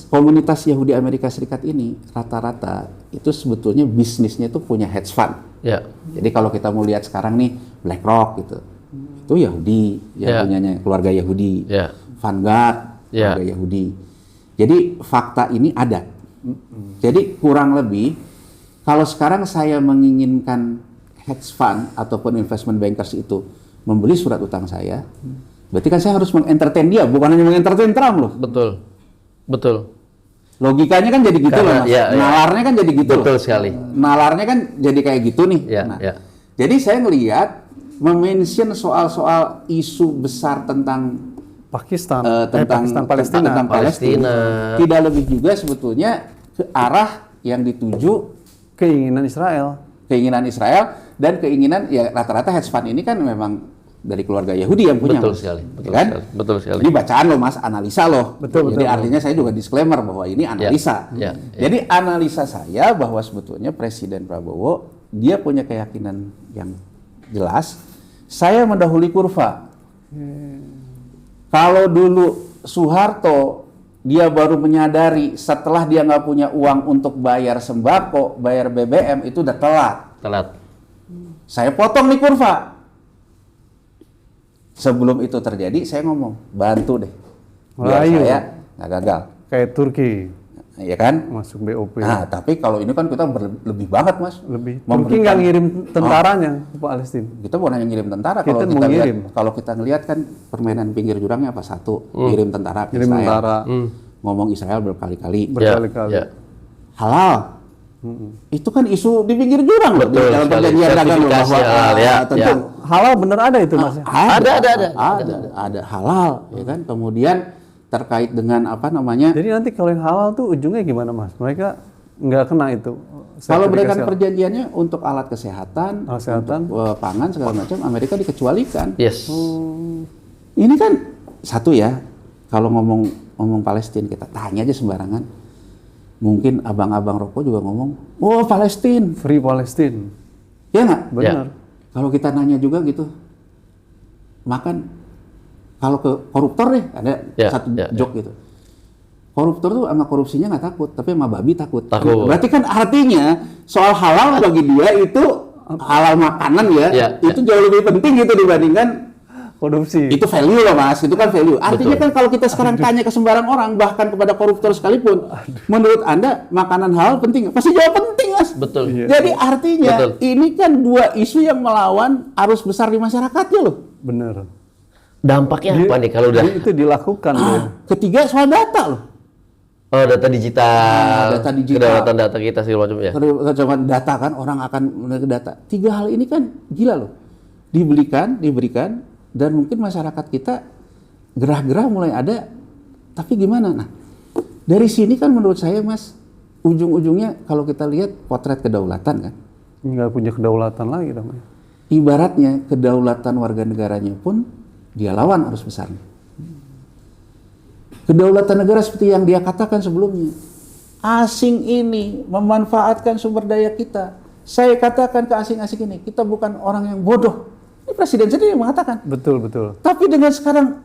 Komunitas Yahudi Amerika Serikat ini rata-rata itu sebetulnya bisnisnya itu punya hedge fund. Ya. Jadi kalau kita mau lihat sekarang nih BlackRock gitu, itu Yahudi yang Ya. punyanya keluarga Yahudi. Ya. Vanguard Ya. keluarga Yahudi. Jadi fakta ini ada. Jadi kurang lebih kalau sekarang saya menginginkan hedge fund ataupun investment bankers itu membeli surat utang saya, berarti kan saya harus mengentertain dia, bukan hanya mengentertain Trump loh. Betul. Logikanya kan jadi gitu Karena- loh Mas. ya, ya. Nalarnya kan jadi gitu Betul loh. sekali. Nalarnya kan jadi kayak gitu nih. Ya, ya. Jadi saya ngelihat mention soal-soal isu besar tentang Pakistan, tentang Palestina. tentang Palestina tidak lebih juga sebetulnya ke arah yang dituju Keinginan Israel. keinginan Israel dan keinginan ya rata-rata hedge fund ini kan memang dari keluarga Yahudi yang punya. Betul Mas. sekali, Ya betul kan? sekali, betul sekali. Ini bacaan loh Mas, analisa loh. Betul, Jadi betul. artinya saya juga disclaimer bahwa ini analisa. Ya, ya. Jadi analisa saya bahwa sebetulnya Presiden Prabowo dia punya keyakinan yang jelas. Saya mendahului kurva. Kalau dulu Soeharto dia baru menyadari setelah dia nggak punya uang untuk bayar sembako, bayar BBM itu udah telat. Saya potong nih kurva. Sebelum itu terjadi, saya ngomong, bantu deh. Biar Rayu. saya nggak gagal. Kayak Turki Ya kan? masuk BOP. Nah, tapi kalau ini kan kita lebih banget, Mas. Lebih. Turki Memberikan- nggak ngirim tentaranya ke Palestina. Kita bukan hanya ngirim tentara, Kita kalau mau kita lihat, ngirim. kalau kita ngelihat kan permainan pinggir jurangnya apa satu, ngirim tentara ke Ngirim Israel. tentara. Ngomong Israel berkali-kali. Berkali-kali. Ya. Halal. Itu kan isu di pinggir jurang loh, di Betul dalam sekali. perjanjian dagang loh, bahwa Sertifikasi halal, ya, tentu ya. Halal bener ada itu Mas. ada halal, ya kan. Kemudian terkait dengan apa namanya? Jadi nanti kalau yang halal tuh ujungnya gimana Mas? Mereka nggak kena itu. Kalau mereka sertifikasi. perjanjiannya untuk alat kesehatan, Kesehatan. untuk pangan segala macam, Amerika dikecualikan. Yes. Ini kan satu ya, kalau ngomong Palestina kita tanya aja sembarangan. Mungkin abang-abang rokok juga ngomong, oh Palestina, Free Palestine. ya nggak? Benar. Kalau kita nanya juga gitu, makan kalau ke koruptor deh, ada Ya, satu ya, joke gitu. Koruptor tuh sama korupsinya nggak takut, tapi sama babi takut. Takut. Berarti kan artinya soal halal bagi dia itu halal makanan ya, Ya, itu jauh lebih penting gitu dibandingkan Korupsi. itu value loh Mas, itu kan value. Artinya Betul. kan kalau kita sekarang tanya ke sembarang orang, bahkan kepada koruptor sekalipun, menurut Anda makanan halal penting nggak? Pasti jawab penting Mas. Betul. Iya. Jadi artinya Betul. ini kan dua isu yang melawan arus besar di masyarakatnya loh. Bener. Dampaknya apa nih kalau udah? Jadi itu dilakukan loh. Ketiga soal data loh. Oh, data digital. Data digital. Kedaulatan data kita segala macam ya. Kalau cuma data kan orang akan menerima data. Tiga hal ini kan gila loh. Diberikan dan mungkin masyarakat kita gerah-gerah mulai ada. Tapi gimana? Nah, dari sini kan menurut saya Mas, ujung-ujungnya kalau kita lihat potret kedaulatan kan. Nggak punya kedaulatan lagi namanya. Ibaratnya kedaulatan warga negaranya pun dia lawan arus besarnya. Kedaulatan negara seperti yang dia katakan sebelumnya. Asing ini memanfaatkan sumber daya kita. Saya katakan ke asing-asing ini, kita bukan orang yang bodoh. Ini presiden sendiri yang mengatakan. Betul, betul. Tapi dengan sekarang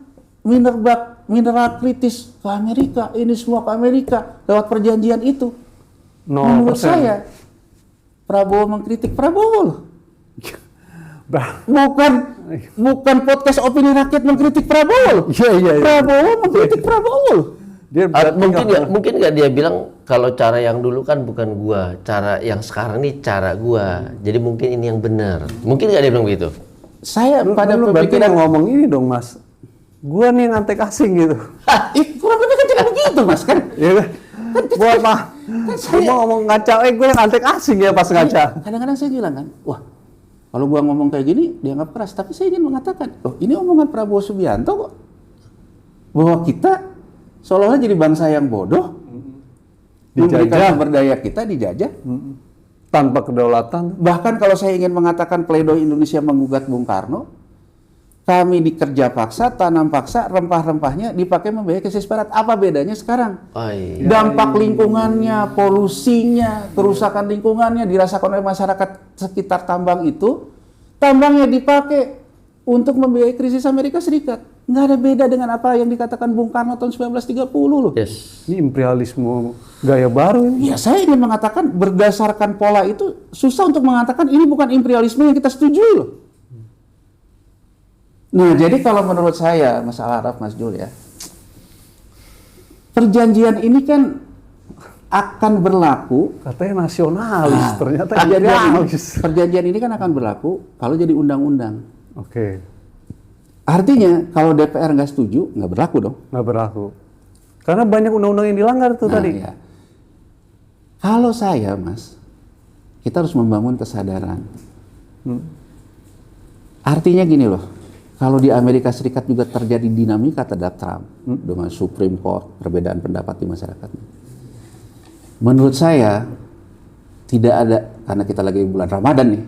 mineral kritis ke Amerika, ini semua ke Amerika lewat perjanjian itu. 0%. Menurut saya, Prabowo mengkritik Prabowo loh. Bukan podcast opini rakyat mengkritik Prabowo. Iya. Prabowo mengkritik Prabowo. Dia mungkin nggak dia bilang kalau cara yang dulu kan bukan gua, cara yang sekarang nih cara gua. Jadi mungkin ini yang benar. Mungkin nggak dia bilang begitu. Saya pada berarti pemikiran ngomong ini dong, Mas. Gua nih yang antek asing gitu. kurang lebih kan jadi begitu, Mas kan? Iya kan? Gua apa? Gua mau ngomong ngaca, gua yang antek asing ya pas ngaca. Kadang-kadang saya bilang kan, wah, kalau gua ngomong kayak gini dianggap keras, tapi saya ingin mengatakan, oh ini omongan Prabowo Subianto kok. Bahwa kita seolah-olah jadi bangsa yang bodoh, memberikan sumber daya kita dijajah, Tanpa kedaulatan. bahkan kalau saya ingin mengatakan pledoi Indonesia menggugat Bung Karno, kami dikerja paksa, tanam paksa, rempah-rempahnya dipakai membiayai krisis barat. Apa bedanya sekarang? Oh, iya. Dampak lingkungannya, polusinya, kerusakan lingkungannya dirasakan oleh masyarakat sekitar tambang itu, tambangnya dipakai untuk membiayai krisis Amerika Serikat. Nggak ada beda dengan apa yang dikatakan Bung Karno tahun 1930 loh. Yes. Ini imperialisme gaya baru ini. Ya, saya ingin mengatakan berdasarkan pola itu susah untuk mengatakan ini bukan imperialisme yang kita setujui loh. Nah, jadi kalau menurut saya, Mas Al-Araf, Mas Jul ya, perjanjian ini kan akan berlaku. Katanya nasionalis, ternyata imperialis. Perjanjian ini kan akan berlaku kalau jadi undang-undang. Oke, Artinya kalau DPR nggak setuju, nggak berlaku dong. nggak berlaku. Karena banyak undang-undang yang dilanggar tuh Nah, tadi. ya. Kalau saya, Mas, kita harus membangun kesadaran. Artinya gini loh, kalau di Amerika Serikat juga terjadi dinamika terhadap Trump dengan Supreme Court, perbedaan pendapat di masyarakat. Menurut saya tidak ada, karena kita lagi bulan Ramadan nih,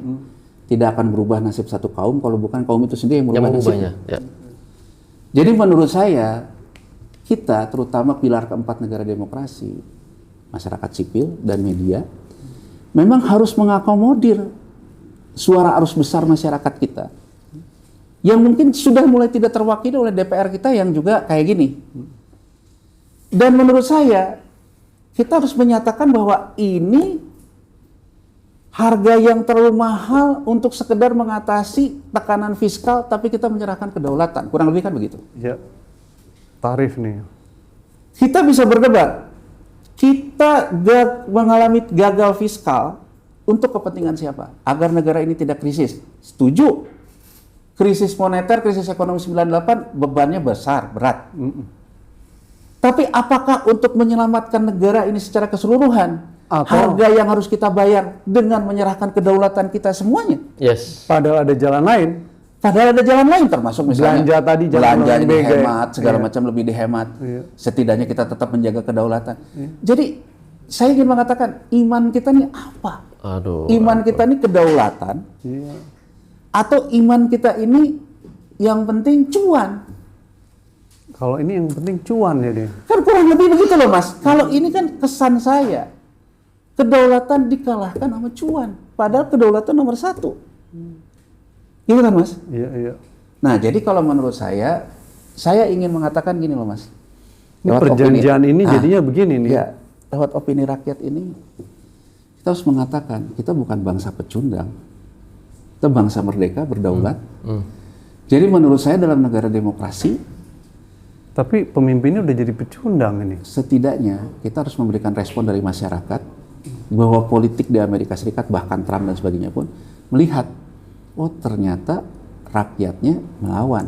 tidak akan berubah nasib satu kaum kalau bukan kaum itu sendiri yang Yang merubah mengubahnya. nasibnya. Ya. Jadi menurut saya, kita terutama pilar keempat negara demokrasi, masyarakat sipil dan media, memang harus mengakomodir suara arus besar masyarakat kita. Yang mungkin sudah mulai tidak terwakili oleh DPR kita yang juga kayak gini. Dan menurut saya, kita harus menyatakan bahwa ini harga yang terlalu mahal untuk sekedar mengatasi tekanan fiskal, tapi kita menyerahkan kedaulatan. Kurang lebih kan begitu. Ya, tarif nih. Kita bisa berdebat. Kita mengalami gagal fiskal untuk kepentingan siapa? Agar negara ini tidak krisis. Setuju. Krisis moneter, krisis ekonomi 98 bebannya besar, berat. Tapi apakah untuk menyelamatkan negara ini secara keseluruhan? Harga yang harus kita bayar dengan menyerahkan kedaulatan kita semuanya? Yes. Padahal ada jalan lain. Padahal ada jalan lain, termasuk misalnya Belanja tadi jangan belanja lebih dihemat, segala Iya. macam lebih dihemat. Iya. Setidaknya kita tetap menjaga kedaulatan. Jadi saya ingin mengatakan iman kita ini apa? Aduh. Iman kita ini kedaulatan, Iya. atau iman kita ini yang penting cuan? Kalau ini yang penting cuan ya dia. Kan kurang lebih begitu loh, Mas. Kalau ini kan kesan saya, kedaulatan dikalahkan sama cuan. Padahal kedaulatan nomor satu. Gitu kan, Mas? Iya. Nah, jadi kalau menurut saya ingin mengatakan gini loh, Mas. Ini perjanjian ini jadinya begini nih. Ya, lewat opini rakyat ini, kita harus mengatakan kita bukan bangsa pecundang. Kita bangsa merdeka, berdaulat. Jadi menurut saya dalam negara demokrasi, Tapi pemimpinnya udah jadi pecundang ini. setidaknya kita harus memberikan respon dari masyarakat bahwa politik di Amerika Serikat, bahkan Trump dan sebagainya pun melihat, oh ternyata rakyatnya melawan.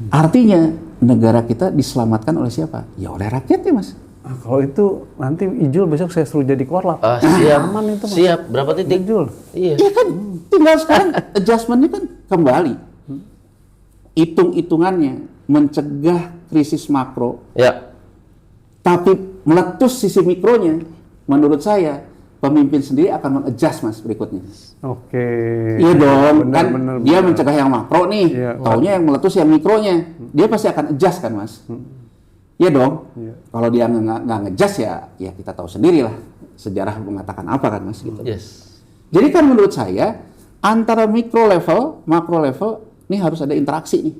Artinya negara kita diselamatkan oleh siapa? Ya oleh rakyatnya, Mas. Kalau itu nanti Ijul besok saya suruh jadi korlap. Siap. Aman itu, Mas. Siap. Berapa titik? Ijul. Iya. Ya kan, tinggal sekarang adjustment-nya kan kembali. Hitung-hitungannya mencegah krisis makro, Ya. tapi meletus sisi mikronya. Menurut saya, pemimpin sendiri akan mengadjust Mas berikutnya. Oke. Iya dong, Benar, kan benar, dia benar. mencegah yang makro nih, Iya. taunya yang meletus yang mikronya. Dia pasti akan adjust kan Mas. Iya dong. Iya. Kalau dia nggak nge-adjust ya kita tahu sendiri lah sejarah mengatakan apa kan Mas gitu. Yes. Jadi kan menurut saya antara mikro level, makro level ini harus ada interaksi nih.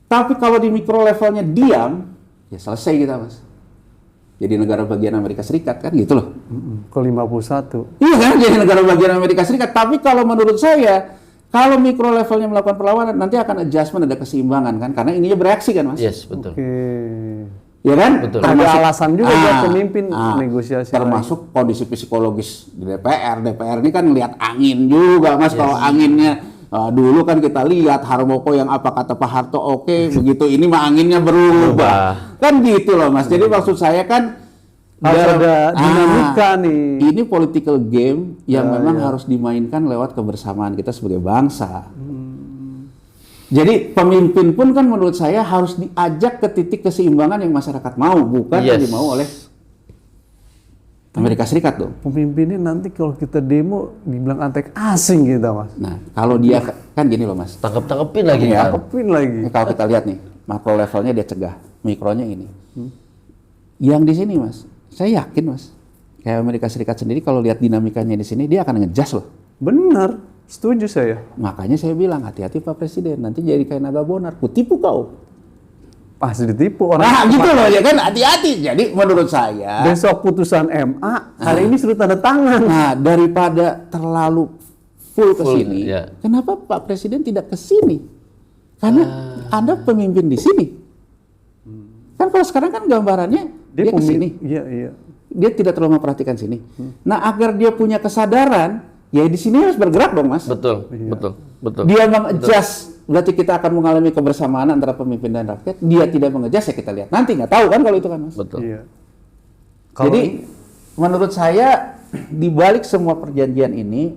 Tapi kalau di mikro levelnya diam, ya selesai kita Mas. Jadi negara bagian Amerika Serikat kan gitu loh. Ke 51. Iya kan jadi negara bagian Amerika Serikat. Tapi kalau menurut saya kalau mikro levelnya melakukan perlawanan nanti akan adjustment, ada keseimbangan kan karena ininya bereaksi kan Mas. Yes, betul. Oke. Ya kan? Betul. Ada alasan juga buat pemimpin negosiasi termasuk kondisi psikologis di DPR. DPR ini kan lihat angin juga Mas. Kalau anginnya dulu kan kita lihat Harmoko yang apa kata Pak Harto oke, begitu ini mah anginnya berubah. Kan gitu loh Mas. Jadi maksud saya kan Harus ada dinamika nih. ini political game yang memang harus dimainkan lewat kebersamaan kita sebagai bangsa. Jadi pemimpin pun kan menurut saya harus diajak ke titik keseimbangan yang masyarakat mau, bukan yang dimau oleh Amerika Serikat dong. Pemimpinnya nanti kalau kita demo dibilang antek asing kita Mas. Nah, kalau dia kan gini loh Mas. Tangkep-tangkepin lagi Iya. kan. Tangkepin lagi. Ini kalau kita lihat nih, makro levelnya dia cegah, mikronya ini. Yang di sini Mas, saya yakin Mas, kayak Amerika Serikat sendiri kalau lihat dinamikanya di sini dia akan ngejas loh. Benar, setuju saya. Makanya saya bilang hati-hati Pak Presiden, nanti jadi kayak naga bonar, kutipu kau. Pasti ditipu orang. Nah gitu loh ya kan, hati-hati. Jadi menurut saya, Besok putusan MA, hari ini sudah tanda tangan. nah daripada terlalu full ke sini, ya. kenapa Pak Presiden tidak ke sini? Karena Anda pemimpin di sini. Kan kalau sekarang kan gambarannya dia ke sini. Iya, iya. Dia tidak terlalu memperhatikan sini. Nah, agar dia punya kesadaran, ya di sini harus bergerak dong, Mas. Betul, betul, betul. Dia mengadjust, berarti kita akan mengalami kebersamaan antara pemimpin dan rakyat. Dia tidak mengadjust, ya kita lihat. Nanti nggak tahu kan kalau itu kan, Mas. Betul. Iya. Jadi, menurut saya, di balik semua perjanjian ini,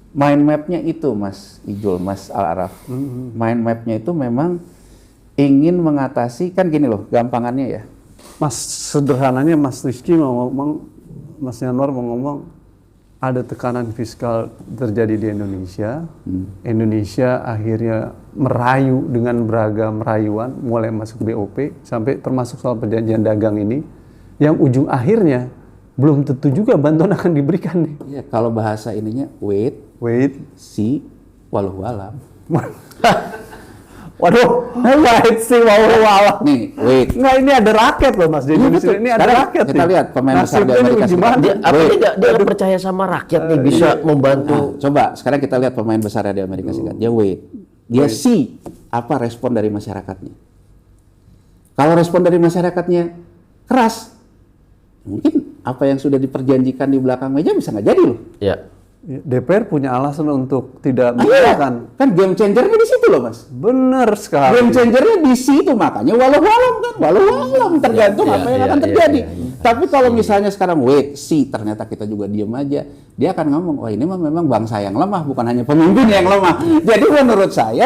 mind map-nya itu, Mas Ijul, Mas Al-Araf. Mind map-nya itu memang ingin mengatasi, kan gini loh, gampangannya ya. Mas sederhananya Mas Rizky mau ngomong, Mas Yanwar mau ngomong ada tekanan fiskal terjadi di Indonesia. Indonesia akhirnya merayu dengan beragam rayuan mulai masuk BOP sampai termasuk soal perjanjian dagang ini yang ujung akhirnya belum tentu juga bantuan akan diberikan nih. Ya, kalau bahasa ininya, wait, see, walau alam. Waduh, wait sih walau. Nih, wait. Nggak, ini ada rakyat loh Mas. Di Indonesia ini ada Sekarang rakyat. kita nih. lihat pemain besar di Nasibnya Amerika uji Serikat. mana? Dia apa dia nggak percaya sama rakyat nih bisa membantu. Nah, coba sekarang kita lihat pemain besar di Amerika Serikat. Dia wait. Dia see apa respon dari masyarakatnya. Kalau respon dari masyarakatnya keras, mungkin apa yang sudah diperjanjikan di belakang meja bisa nggak jadi loh. Ya. Ya, DPR punya alasan untuk tidak Iya, mengiyakan. kan game changernya di situ loh, Mas. Benar sekali. Game changernya di situ, makanya walau kan, walau tergantung apa yang akan terjadi. Tapi kalau misalnya sekarang wait, see, ternyata kita juga diem aja, dia akan ngomong, wah ini mah memang bangsa yang lemah, bukan hanya pemimpin yang lemah. Jadi menurut saya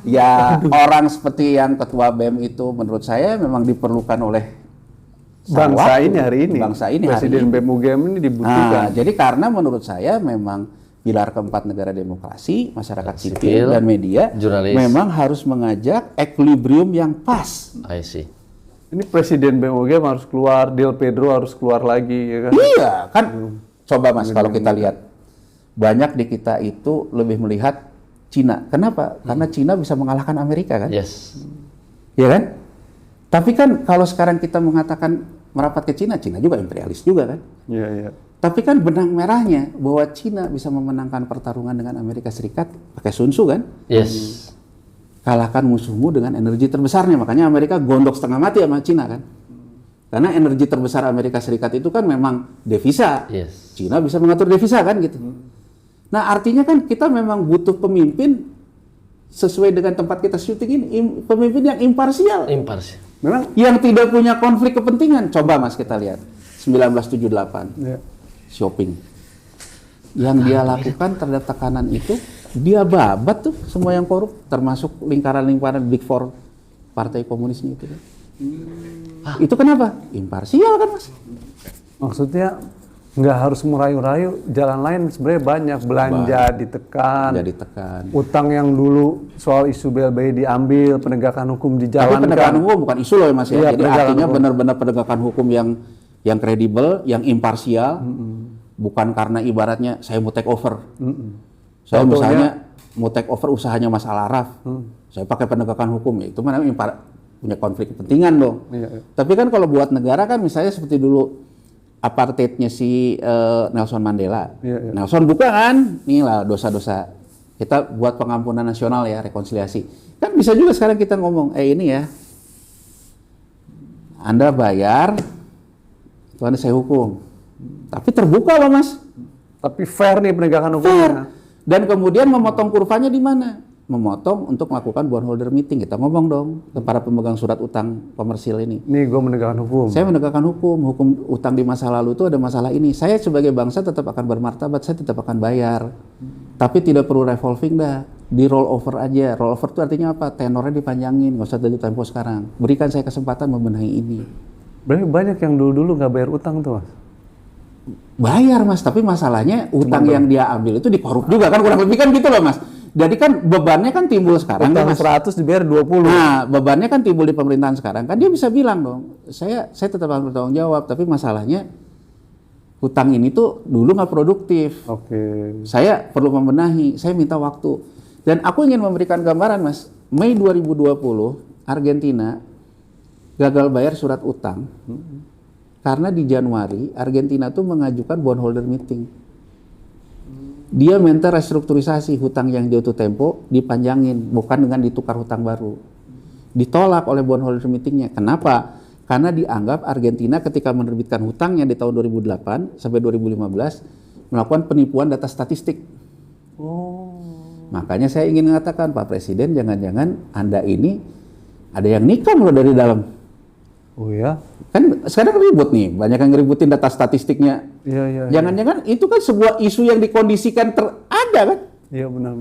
ya orang seperti yang Ketua BEM itu menurut saya memang diperlukan oleh Bangsa ini hari ini. Bangsa ini hari Presiden ini. BEM UGM ini dibutuhkan. Nah, jadi karena menurut saya memang pilar keempat negara demokrasi, masyarakat sipil dan media jurnalis. memang harus mengajak equilibrium yang pas. I see. Ini Presiden BEM UGM harus keluar, Del Pedro harus keluar lagi, ya kan? Iya, kan coba Mas kalau kita lihat banyak di kita itu lebih melihat Cina. Kenapa? Karena Cina bisa mengalahkan Amerika kan? Yes. Iya kan? Tapi kan kalau sekarang kita mengatakan merapat ke Cina, Cina juga imperialis juga kan? Iya, iya. Tapi kan benang merahnya bahwa Cina bisa memenangkan pertarungan dengan Amerika Serikat pakai Sun Tzu kan? Yes. Kalahkan musuhmu dengan energi terbesarnya. Makanya Amerika gondok setengah mati sama Cina kan? Karena energi terbesar Amerika Serikat itu kan memang devisa. Yes. Cina bisa mengatur devisa kan gitu. Nah artinya kan kita memang butuh pemimpin sesuai dengan tempat kita syuting ini. Pemimpin yang imparsial. Imparsial. Memang Yang tidak punya konflik kepentingan. Coba Mas kita lihat. 1978. ya. Shopping. Yang dia lakukan terhadap tekanan itu, dia babat tuh semua yang korup, termasuk lingkaran-lingkaran Big Four Partai Komunisnya itu. Itu kenapa? Imparsial kan Mas? Maksudnya Nggak harus merayu-rayu, jalan lain sebenarnya banyak. Belanja ditekan, jadi tekan. utang yang dulu soal isu BLBI diambil, penegakan hukum Tapi dijalankan. penegakan hukum bukan isu loh ya Mas ya. Iya, Jadi penegakan artinya hukum. benar-benar penegakan hukum yang kredibel, yang imparsial, bukan karena ibaratnya saya mau take over. Saya Contohnya- misalnya mau take over usahanya Mas Al-Araf, saya pakai penegakan hukum, ya itu mana punya konflik kepentingan dong. Iya, iya. Tapi kan kalau buat negara kan misalnya seperti dulu apartheidnya si Nelson Mandela. Iya, iya. Nelson buka kan, inilah dosa-dosa. Kita buat pengampunan nasional ya, rekonsiliasi. Kan bisa juga sekarang kita ngomong, ini ya, Anda bayar, itu Anda saya hukum. Tapi terbuka loh Mas. Tapi fair nih penegakan Fair. hukumnya. Dan kemudian memotong kurvanya di mana? Memotong untuk melakukan bondholder meeting. Kita ngomong dong ke para pemegang surat utang komersil ini. Nih gue menegakkan hukum. Saya menegakkan hukum utang di masa lalu itu ada masalah ini. Saya sebagai bangsa tetap akan bermartabat, saya tetap akan bayar. Tapi tidak perlu revolving dah, di roll over aja. Roll over itu artinya apa? Tenornya dipanjangin, nggak usah dari tempo sekarang. Berikan saya kesempatan membenahi ini. Berarti banyak yang dulu-dulu nggak bayar utang tuh Mas. Bayar Mas, tapi masalahnya utang yang dia ambil itu dikorup juga kan, kurang lebih kan gitu loh Mas. Jadi kan bebannya kan timbul sekarang Utang nih, Mas. 100 dibayar 20. Nah, bebannya kan timbul di pemerintahan sekarang. Kan dia bisa bilang dong, saya tetap akan bertanggung jawab, tapi masalahnya hutang ini tuh dulu nggak produktif. Oke. Saya perlu membenahi, saya minta waktu. Dan aku ingin memberikan gambaran Mas, Mei 2020 Argentina gagal bayar surat utang karena di Januari Argentina tuh mengajukan bondholder meeting. Dia minta restrukturisasi hutang yang jatuh tempo dipanjangin, bukan dengan ditukar hutang baru. Ditolak oleh bondholder meetingnya. Kenapa? Karena dianggap Argentina ketika menerbitkan hutangnya di tahun 2008 sampai 2015 melakukan penipuan data statistik. Makanya saya ingin mengatakan, Pak Presiden, jangan-jangan Anda ini ada yang nikam loh dari dalam. Oh ya? Kan sekarang ribut nih, banyak yang ngeributin data statistiknya. Iya, iya. Jangan-jangan itu kan sebuah isu yang dikondisikan ada kan? Iya benar.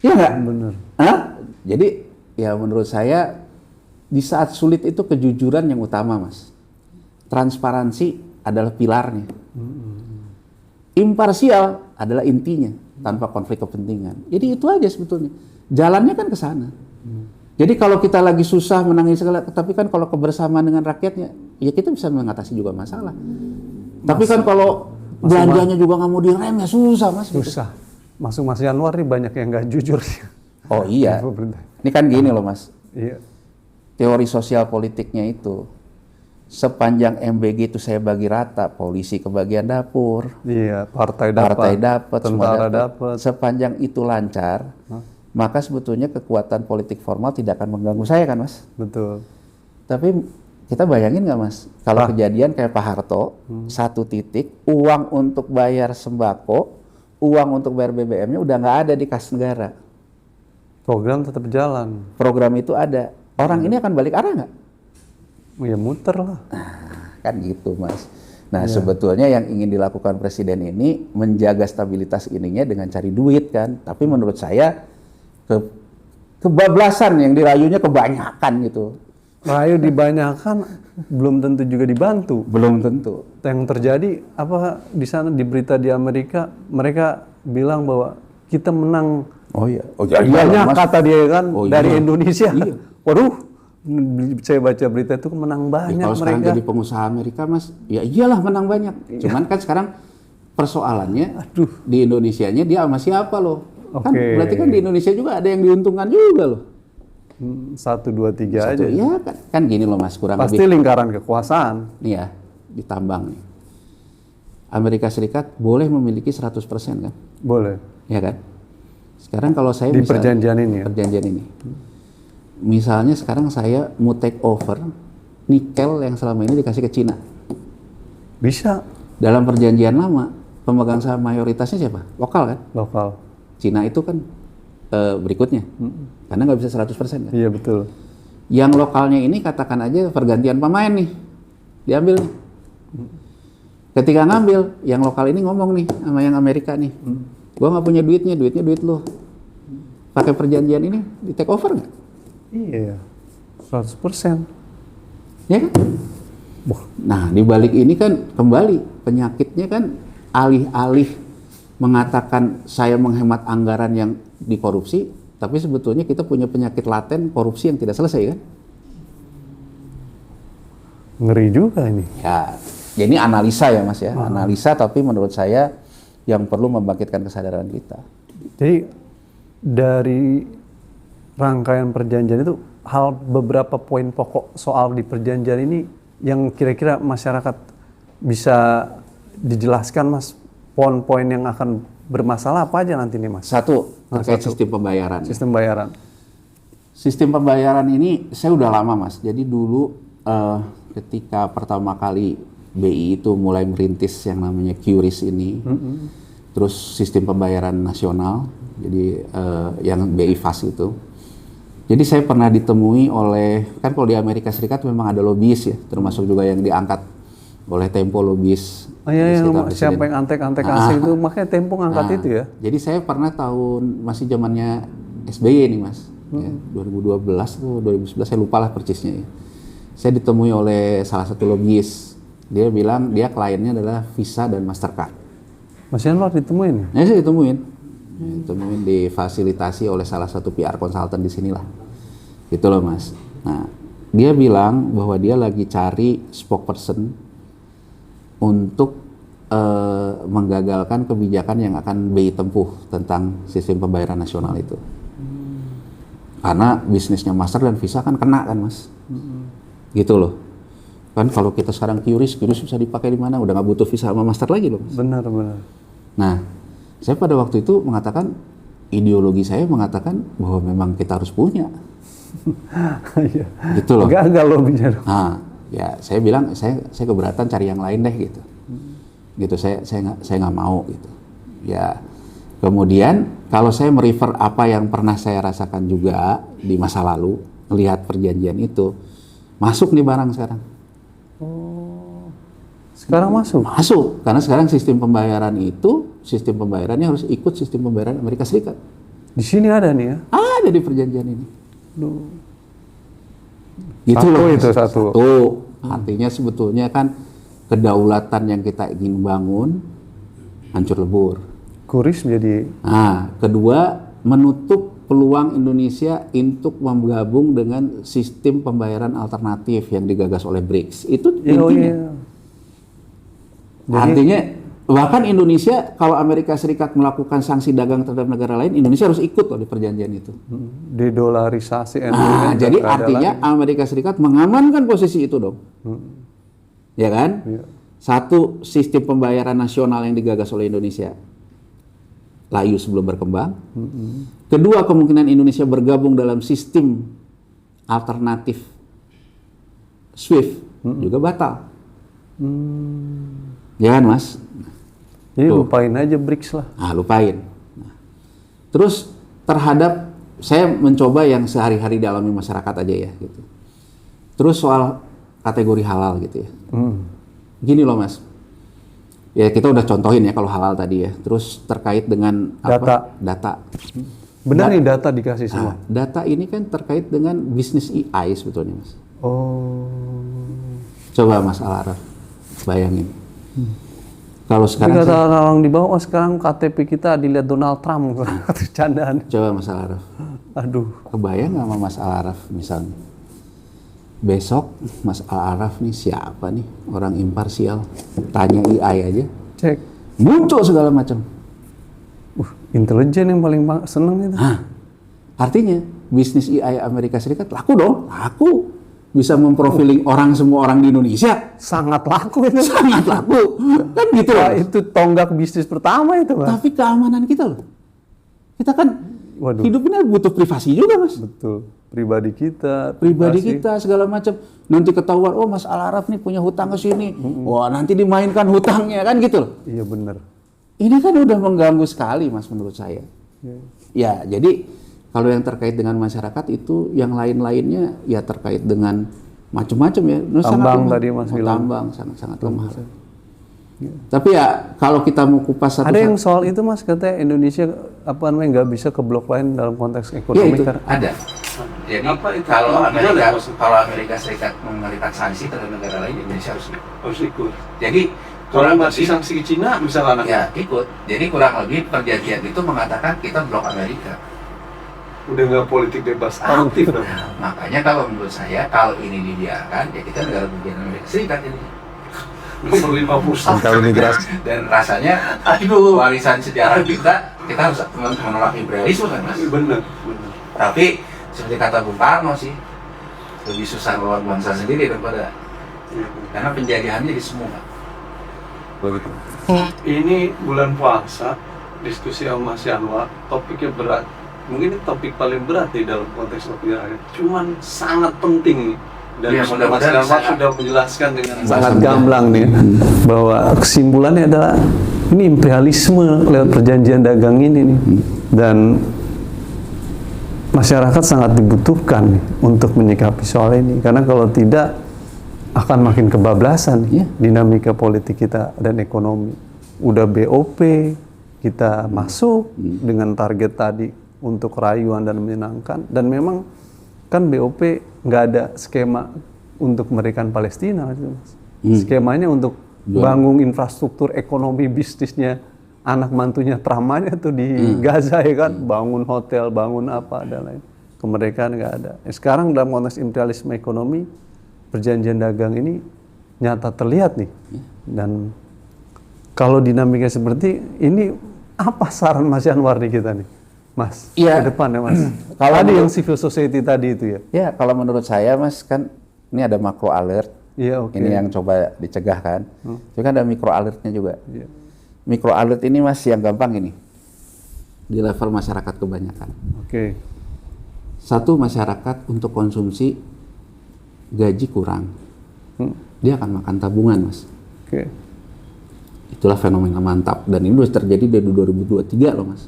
Iya nggak? Benar. Hah? Jadi ya menurut saya di saat sulit itu kejujuran yang utama Mas. Transparansi adalah pilarnya. Imparsial adalah intinya tanpa konflik kepentingan. Jadi itu aja sebetulnya. Jalannya kan ke sana. Jadi kalau kita lagi susah menangani segala, tapi kan kalau kebersamaan dengan rakyatnya, ya kita bisa mengatasi juga masalah. Tapi kan kalau belanjanya juga nggak mau direm ya susah Mas. Susah. Masuk Mas Yanwar nih banyak yang nggak jujur sih. Oh iya. Pemerintah. Ini kan gini loh Mas. Iya. Teori sosial politiknya itu sepanjang MBG itu saya bagi rata, polisi kebagian dapur, Iya, partai dapat, semua tentara dapat. Sepanjang itu lancar, maka sebetulnya kekuatan politik formal tidak akan mengganggu saya kan Mas. Betul. Tapi kita bayangin nggak Mas, kalau kejadian kayak Pak Harto, satu titik, uang untuk bayar sembako, uang untuk bayar BBM-nya udah nggak ada di kas negara. Program tetap jalan. Program itu ada. Orang ini akan balik arah nggak? Ya muter lah. Kan gitu Mas. Nah sebetulnya yang ingin dilakukan Presiden ini menjaga stabilitas ininya dengan cari duit kan. Tapi menurut saya kebablasan yang dirayunya kebanyakan gitu. Rayu dibanyakan belum tentu juga dibantu. Belum tentu. Yang terjadi apa di sana di berita di Amerika mereka bilang bahwa kita menang. Oh iya. Oh Banyak kata dia kan Oh, dari iya. Indonesia. Iya. Waduh, saya baca berita itu menang banyak Kalau sekarang mereka. jadi pengusaha Amerika Mas, ya iyalah menang banyak. Cuman kan sekarang persoalannya di Indonesianya dia sama siapa loh? Kan Oke. berarti kan di Indonesia juga ada yang diuntungkan juga loh. 1, 2, 3 aja. Iya kan gini loh Mas, kurang Pasti lebih. lingkaran kekuasaan. Nih ya, ditambang nih. Amerika Serikat boleh memiliki 100% kan? Boleh. Ya kan? Sekarang kalau saya Di perjanjian ini ya? Perjanjian ini. Misalnya sekarang saya mau take over nikel yang selama ini dikasih ke Cina. Bisa. Dalam perjanjian lama, pemegang saham mayoritasnya siapa? Lokal kan? Lokal. Cina itu kan berikutnya. Karena nggak bisa 100% kan? Iya betul. Yang lokalnya ini katakan aja pergantian pemain nih. Diambil nih. Ketika ngambil, yang lokal ini ngomong nih sama yang Amerika nih. Gua nggak punya duitnya duit lo. Pakai perjanjian ini di take over nggak? Iya. 100%. Ya kan? Nah, di balik ini kan kembali penyakitnya kan alih-alih mengatakan saya menghemat anggaran yang dikorupsi, tapi sebetulnya kita punya penyakit laten korupsi yang tidak selesai kan? Ngeri juga ini. Ya, ini analisa ya Mas ya, analisa tapi menurut saya yang perlu membangkitkan kesadaran kita. Jadi dari rangkaian perjanjian itu beberapa poin pokok soal di perjanjian ini yang kira-kira masyarakat bisa dijelaskan Mas, poin-poin yang akan bermasalah apa aja nanti nih Mas? Satu, terkait sistem pembayaran. Sistem bayaran. Sistem pembayaran ini saya udah lama Mas. Jadi dulu ketika pertama kali BI itu mulai merintis yang namanya QRIS ini, terus sistem pembayaran nasional, jadi yang BI Fast itu. Jadi saya pernah ditemui oleh, kan kalau di Amerika Serikat memang ada lobbyis ya, termasuk juga yang diangkat oleh Tempo lobbyis. Oh iya, siapa yang antek-antek asing itu, makanya Tempo ngangkat itu ya. Jadi saya pernah masih zamannya SBY nih Mas, ya, 2012 atau 2011, saya lupa lah persisnya ya. Saya ditemui oleh salah satu lobbyis, dia bilang dia kliennya adalah Visa dan Mastercard. Mas Yanwar ditemuin? Ya, saya ditemuin. Ditemuin difasilitasi oleh salah satu PR konsultan di sinilah. Gitu loh Mas. Nah, dia bilang bahwa dia lagi cari spokesperson untuk menggagalkan kebijakan yang akan BI tempuh tentang sistem pembayaran nasional itu. Karena bisnisnya Master dan Visa kan kena kan Mas. Gitu loh. Kan kalau kita sekarang QRIS bisa dipakai di mana? Udah nggak butuh Visa sama Master lagi loh Mas. Benar. Nah, saya pada waktu itu mengatakan, ideologi saya mengatakan bahwa memang kita harus punya. Gitu loh. Gagal loh bicara. Nah, ya saya bilang saya keberatan cari yang lain deh gitu. Gitu saya nggak mau gitu. Ya, kemudian kalau saya merefer apa yang pernah saya rasakan juga di masa lalu, melihat perjanjian itu, masuk nih barang sekarang. Sekarang masuk? Masuk, karena sekarang sistem pembayaran itu, sistem pembayarannya harus ikut sistem pembayaran Amerika Serikat. Di sini ada nih ya? Ada di perjanjian ini. Duh. Gitu Satu loh. itu satu. Artinya sebetulnya kan kedaulatan yang kita ingin bangun hancur lebur. QRIS menjadi. Nah, kedua, menutup peluang Indonesia untuk menggabung dengan sistem pembayaran alternatif yang digagas oleh BRICS. Itu intinya. Artinya bahkan Indonesia, kalau Amerika Serikat melakukan sanksi dagang terhadap negara lain, Indonesia harus ikut loh di perjanjian itu. Dedolarisasi. Jadi artinya Amerika Serikat mengamankan posisi itu dong. Ya kan? Iya. Satu, sistem pembayaran nasional yang digagas oleh Indonesia layu sebelum berkembang. Kedua, kemungkinan Indonesia bergabung dalam sistem alternatif SWIFT juga batal. Ya kan Mas? Jadi lupain aja BRICS lah. Lupain. Nah, terus terhadap, saya mencoba yang sehari-hari dialami masyarakat aja ya gitu. Terus soal kategori halal gitu ya. Gini loh Mas. Ya kita udah contohin ya kalau halal tadi ya. Terus terkait dengan data. Benar nih data dikasih semua. Data ini kan terkait dengan bisnis AI sebetulnya Mas. Coba Mas Al-Araf bayangin. Kalau sekarang kata orang di bawah, sekarang KTP kita dilihat Donald Trump. Candaan. Coba Mas Al-Araf. Aduh. Kebayang nggak sama Mas Al-Araf misalnya? Besok Mas Al-Araf nih siapa nih orang imparsial, tanya AI aja, cek muncul segala macam. Intelijen yang paling seneng itu. Artinya bisnis AI Amerika Serikat laku dong, laku. Bisa memprofiling semua orang di Indonesia. Sangat laku itu. Sangat laku. Kan gitu loh. Itu tonggak bisnis pertama itu Mas. Tapi keamanan kita loh. Kita kan hidup ini butuh privasi juga Mas. Betul. Pribadi kita segala macam. Nanti ketahuan, oh Mas Al-Araf nih punya hutang ke sini. Wah, nanti dimainkan hutangnya kan gitu loh. Iya benar. Ini kan udah mengganggu sekali Mas menurut saya. Ya, jadi kalau yang terkait dengan masyarakat itu, yang lain-lainnya ya terkait dengan macam-macam ya. Tambang tadi Mas bilang. Tambang sangat lemah. Tapi ya kalau kita mau kupas satu-satu. Ada yang soal itu Mas, katanya Indonesia nggak bisa ke blok lain dalam konteks ekonomi. Ya itu kan? ada. Jadi Apa itu? kalau Gimana Amerika maksudnya? Amerika Serikat memberikan sanksi terhadap negara lain, Indonesia harus ikut. Harus ikut. Jadi Kalau kurang masih lebih sanksi ke Cina misalnya, ya ikut. Jadi kurang lebih perjanjian itu mengatakan kita blok Amerika. udah nggak politik bebas aktif dong. Makanya kalau menurut saya kalau ini dibiarkan ya kita negara bagian Amerika Serikat ini. Nomor 51. Kalau migrasi. Dan rasanya warisan sejarah kita harus menolak imperialisme kan Mas. Bener. Tapi seperti kata Bung Karno sih, lebih susah melawan bangsa sendiri daripada karena penjajahannya di semua. Begitu. Ini bulan puasa, diskusi sama Mas Yanwar, topiknya berat. Mungkin ini topik paling berat di dalam konteks topik akhir. Cuman sangat penting nih. Dan Iya, Mas mudah-mudahan Yanwar bisa. sudah menjelaskan dengan Sangat gamblang nih bahwa kesimpulannya adalah ini imperialisme lewat perjanjian dagang ini nih. Dan masyarakat sangat dibutuhkan nih untuk menyikapi soal ini, karena kalau tidak akan makin kebablasan nih, dinamika politik kita dan ekonomi. Udah BOP kita masuk dengan target tadi untuk rayuan dan menyenangkan, dan memang kan BOP nggak ada skema untuk kemerdekaan Palestina, gitu, Mas. Skemanya untuk bangun infrastruktur ekonomi bisnisnya anak mantunya Tramanya tuh di Gaza ya kan, bangun hotel, bangun apa dan lain. Kemerdekaan nggak ada. Sekarang dalam konteks imperialisme ekonomi, perjanjian dagang ini nyata terlihat nih. Dan kalau dinamika seperti ini, apa saran Mas Yanwar nih kita nih, Mas? Iya. Ke depan ya Mas. Kalau Tadi yang menurut- civil society tadi itu ya. Ya kalau menurut saya Mas kan ini ada makro alert, Iya oke. ini yang coba dicegah kan. Tapi kan ada mikro alertnya juga. Iya. Mikro alert ini Mas yang gampang ini di level masyarakat kebanyakan. Oke. Satu, masyarakat untuk konsumsi gaji kurang, dia akan makan tabungan Mas. Oke. Itulah fenomena mantap dan ini sudah terjadi dari 2023 loh Mas.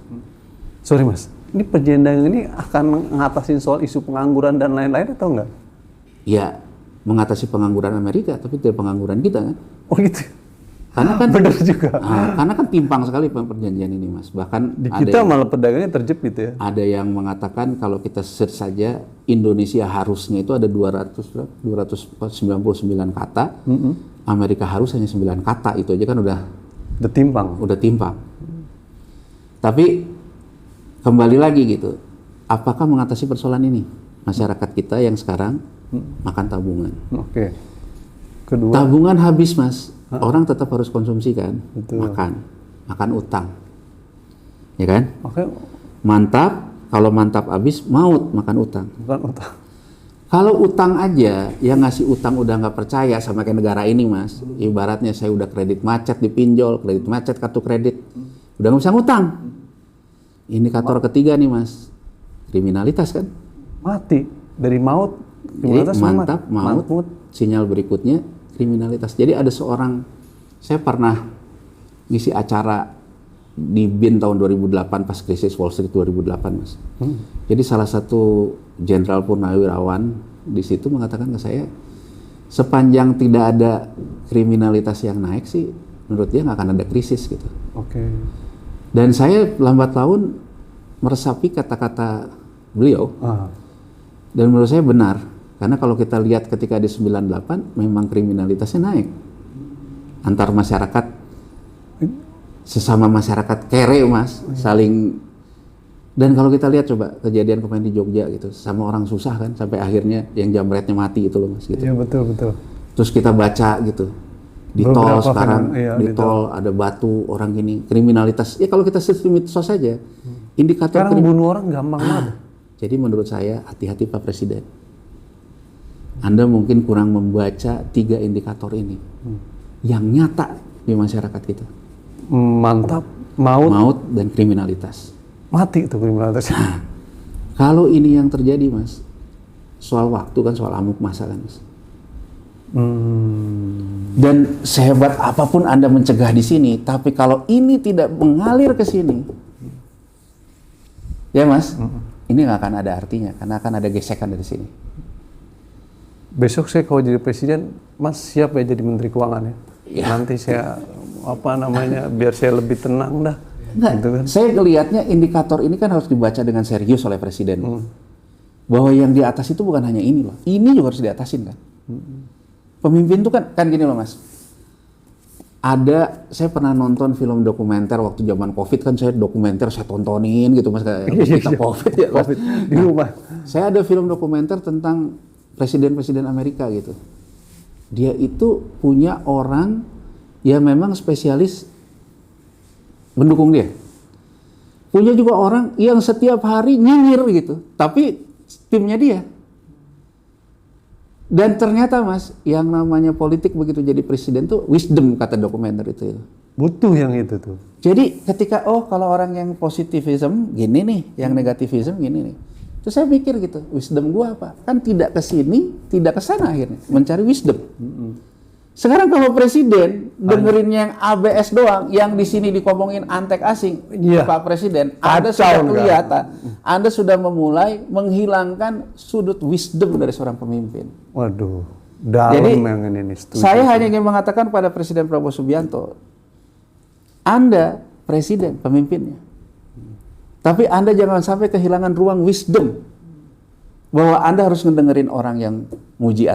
Sorry Mas, ini perjanjian dagang ini akan ngatasin soal isu pengangguran dan lain-lain atau enggak? Ya mengatasi pengangguran Amerika tapi tidak pengangguran kita kan. Oh gitu. Karena kan Benar juga. karena kan timpang sekali perjanjian ini Mas. Bahkan Di ada kita yang, malah pedagangnya terjepit ya. ada yang mengatakan kalau kita search saja Indonesia harusnya itu ada 299 kata, Amerika harus hanya 9 kata, itu aja kan udah Detimpang. timpang. Tapi kembali lagi gitu, apakah mengatasi persoalan ini masyarakat kita yang sekarang makan tabungan? Oke. Kedua, Tabungan habis Mas, orang tetap harus konsumsi kan, Betul. makan utang, ya kan? makanya Mantap, kalau mantap habis maut makan utang. bukan utang. Kalau utang aja, yang ngasih utang udah nggak percaya sama kayak negara ini Mas. Ibaratnya saya udah kredit macet di pinjol, kredit macet kartu kredit, udah nggak bisa ngutang. Indikator ketiga nih Mas, kriminalitas kan. Mati dari maut. Jadi Kriminalitas mantap, maut, maut. sinyal berikutnya kriminalitas. Jadi ada seorang, saya pernah ngisi acara di BIN tahun 2008 pas krisis Wall Street 2008 Mas. Jadi salah satu jenderal purnawirawan di situ mengatakan ke saya, sepanjang tidak ada kriminalitas yang naik sih, menurut dia nggak akan ada krisis gitu. Oke. Dan saya lambat laun meresapi kata-kata beliau, Ah, dan menurut saya benar. Karena kalau kita lihat ketika di 98 memang kriminalitasnya naik. Antar masyarakat, sesama masyarakat kere Mas, saling. Dan kalau kita lihat coba kejadian kemarin di Jogja gitu, sama orang susah kan, sampai akhirnya yang jamretnya mati itu loh Mas gitu. iya betul. Terus kita baca gitu, di tol Beberapa sekarang, iya, di di tol ada batu, orang gini, kriminalitas. Ya kalau kita sistem medsos saja, indikator Sekarang bunuh orang gampang banget. Jadi menurut saya hati-hati Pak Presiden. Anda mungkin kurang membaca 3 indikator ini yang nyata di masyarakat kita. Mantap, maut, Maut dan kriminalitas. mati itu kriminalitas. Kalau ini yang terjadi Mas, soal waktu kan, soal amuk masa kan Mas. Dan sehebat apapun Anda mencegah di sini, tapi kalau ini tidak mengalir ke sini, ya Mas, ini nggak akan ada artinya, karena akan ada gesekan dari sini. Besok saya kalau jadi presiden, Mas siap ya jadi Menteri Keuangan ya? Iya. Nanti saya biar saya lebih tenang dah. Enggak, Gitu kan. saya ngelihatnya indikator ini kan harus dibaca dengan serius oleh presiden. bahwa yang di atas itu bukan hanya ini loh, ini juga harus diatasin kan. Pemimpin itu kan gini loh Mas. Saya pernah nonton film dokumenter waktu zaman COVID kan, saya dokumenter saya tontonin gitu Mas, kayak kita COVID ya Mas. COVID di rumah. Saya ada film dokumenter tentang presiden-presiden Amerika gitu. Dia itu punya orang yang memang spesialis mendukung dia. Punya juga orang yang setiap hari nyinyir gitu, tapi timnya dia. Dan ternyata Mas, yang namanya politik begitu jadi presiden tuh wisdom, kata dokumenter itu. Butuh yang itu tuh. Jadi ketika kalau orang yang positivism gini nih, yang negativism gini nih. Terus saya mikir gitu, wisdom gua apa? Kan tidak ke sini, tidak ke sana akhirnya, mencari wisdom. Sekarang kalau presiden dengerin yang ABS doang, yang di sini dikomongin antek asing, Pak Presiden, Anda sudah kelihatan, Anda sudah memulai menghilangkan sudut wisdom dari seorang pemimpin. Waduh, dalam jadi, yang ini. Saya hanya ingin mengatakan pada Presiden Prabowo Subianto, Anda presiden, pemimpinnya. Tapi Anda jangan sampai kehilangan ruang wisdom. Bahwa Anda harus ngedengerin orang yang muji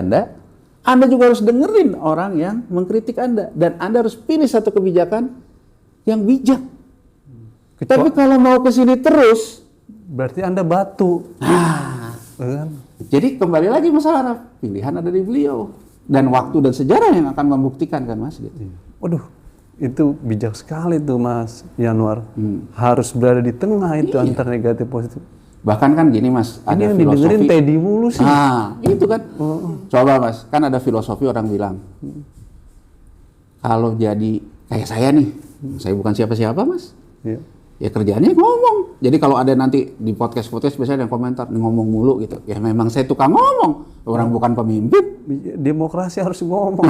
Anda juga harus dengerin orang yang mengkritik Anda. Dan Anda harus pilih satu kebijakan yang bijak. Tapi kalau mau ke sini terus, berarti Anda batu. Jadi kembali lagi masalah pilihan ada di beliau. Dan waktu dan sejarah yang akan membuktikan kan Mas. Gitu. Waduh, itu bijak sekali tuh Mas Yanwar. Harus berada di tengah itu antara negatif positif. Bahkan kan gini Mas, ini ada yang filosofi. Didengerin Teddy mulu sih. Itu kan. Coba Mas, kan ada filosofi orang bilang, kalau jadi kayak saya nih, saya bukan siapa-siapa Mas. Iya. Ya kerjaannya ngomong. Jadi kalau ada nanti di podcast biasanya ada yang komentar, ngomong mulu gitu. Ya memang saya tukang ngomong, orang bukan pemimpin. Demokrasi harus ngomong.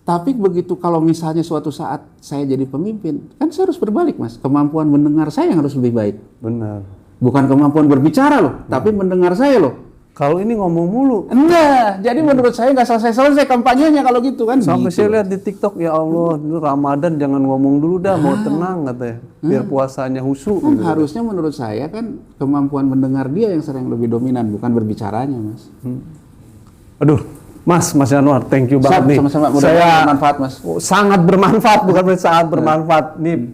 Tapi begitu kalau misalnya suatu saat saya jadi pemimpin, kan saya harus berbalik Mas. Kemampuan mendengar saya yang harus lebih baik. Benar. Bukan kemampuan berbicara loh, tapi mendengar saya loh. Kalau ini ngomong mulu. Enggak, jadi menurut saya nggak selesai kampanyenya kalau gitu kan. Sampai gitu. saya lihat di TikTok, ya Allah, itu Ramadan jangan ngomong dulu dah, mau tenang katanya. Biar puasanya husu. Gitu. Harusnya menurut saya kan kemampuan mendengar dia yang sering lebih dominan, bukan berbicaranya Mas. Aduh, Mas Yanwar, thank you banget nih. Sama-sama, Saya bermanfaat Mas. Sangat bermanfaat, bukan sangat bermanfaat. Nih,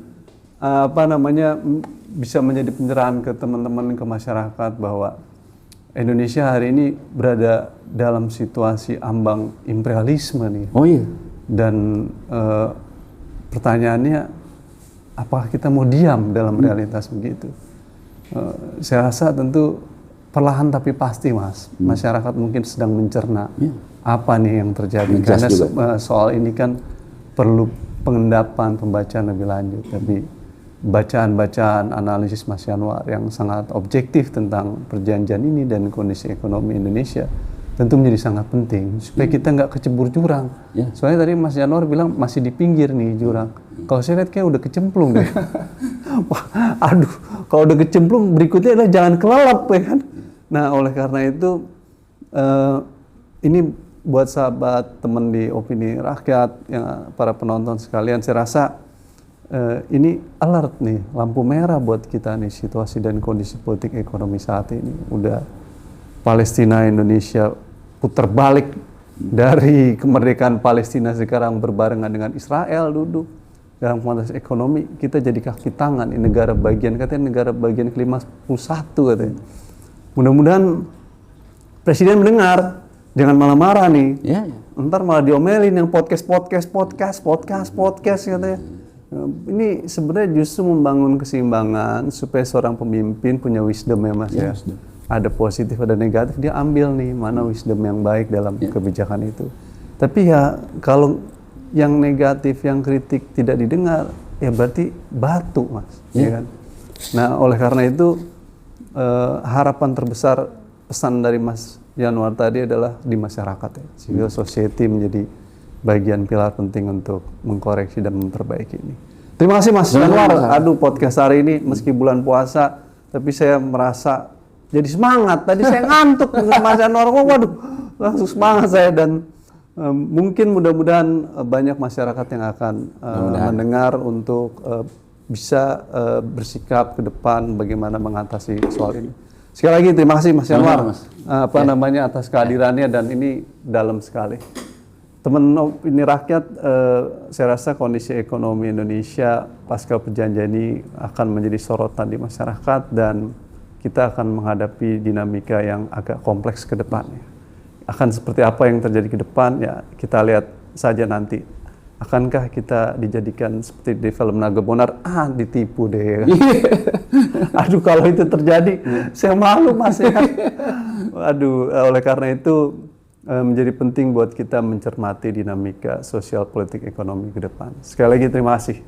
bisa menjadi pencerahan ke teman-teman, ke masyarakat bahwa Indonesia hari ini berada dalam situasi ambang imperialisme nih. Oh iya. Dan pertanyaannya, apakah kita mau diam dalam realitas begitu? Saya rasa tentu perlahan tapi pasti Mas. Masyarakat mungkin sedang mencerna apa nih yang terjadi. Karena soal ini kan perlu pengendapan, pembacaan lebih lanjut. Tapi bacaan-bacaan analisis Mas Yanwar yang sangat objektif tentang perjanjian ini dan kondisi ekonomi Indonesia tentu menjadi sangat penting supaya kita nggak kecebur jurang. Soalnya tadi Mas Yanwar bilang masih di pinggir nih jurang. Kalau saya lihat kayak udah kecemplung deh. Wah, aduh, kalau udah kecemplung berikutnya adalah jangan kelelep ya kan. Nah, oleh karena itu ini buat sahabat teman di Opini Rakyat, yang para penonton sekalian, saya rasa ini alert nih, lampu merah buat kita nih situasi dan kondisi politik ekonomi saat ini. Udah Palestina Indonesia putar balik dari kemerdekaan Palestina sekarang berbarengan dengan Israel duduk dalam konteks ekonomi, kita jadi kaki tangan di negara bagian, katanya negara bagian ke-51 katanya. Mudah-mudahan Presiden mendengar, jangan malah marah nih. Ntar malah diomelin yang podcast katanya. Ini sebenarnya justru membangun keseimbangan supaya seorang pemimpin punya wisdom ya Mas ya. Ada positif, ada negatif, dia ambil nih mana wisdom yang baik dalam kebijakan itu. Tapi ya kalau yang negatif, yang kritik tidak didengar, ya berarti batu Mas, ya kan? Nah oleh karena itu harapan terbesar pesan dari Mas Yanwar tadi adalah di masyarakat ya. Civil society menjadi bagian pilar penting untuk mengkoreksi dan memperbaiki ini. Terima kasih Mas Yanwar. Aduh, podcast hari ini meski bulan puasa, tapi saya merasa jadi semangat. Tadi saya ngantuk dengan Mas Yanwar. Waduh, langsung semangat saya dan mungkin mudah-mudahan banyak masyarakat yang akan mendengar untuk bisa bersikap ke depan bagaimana mengatasi soal ini. Sekali lagi terima kasih Mas Yanwar, Sama-sama, Mas. namanya atas kehadirannya dan ini dalam sekali. Teman opini rakyat, saya rasa kondisi ekonomi Indonesia pasca perjanjian ini akan menjadi sorotan di masyarakat dan kita akan menghadapi dinamika yang agak kompleks ke depannya. Akan seperti apa yang terjadi ke depan ya kita lihat saja nanti. Akankah kita dijadikan seperti di film Naga Bonar, ditipu deh ya kan? Aduh kalau itu terjadi, saya malu Mas ya. Aduh, oleh karena itu menjadi penting buat kita mencermati dinamika sosial politik ekonomi ke depan. Sekali lagi terima kasih.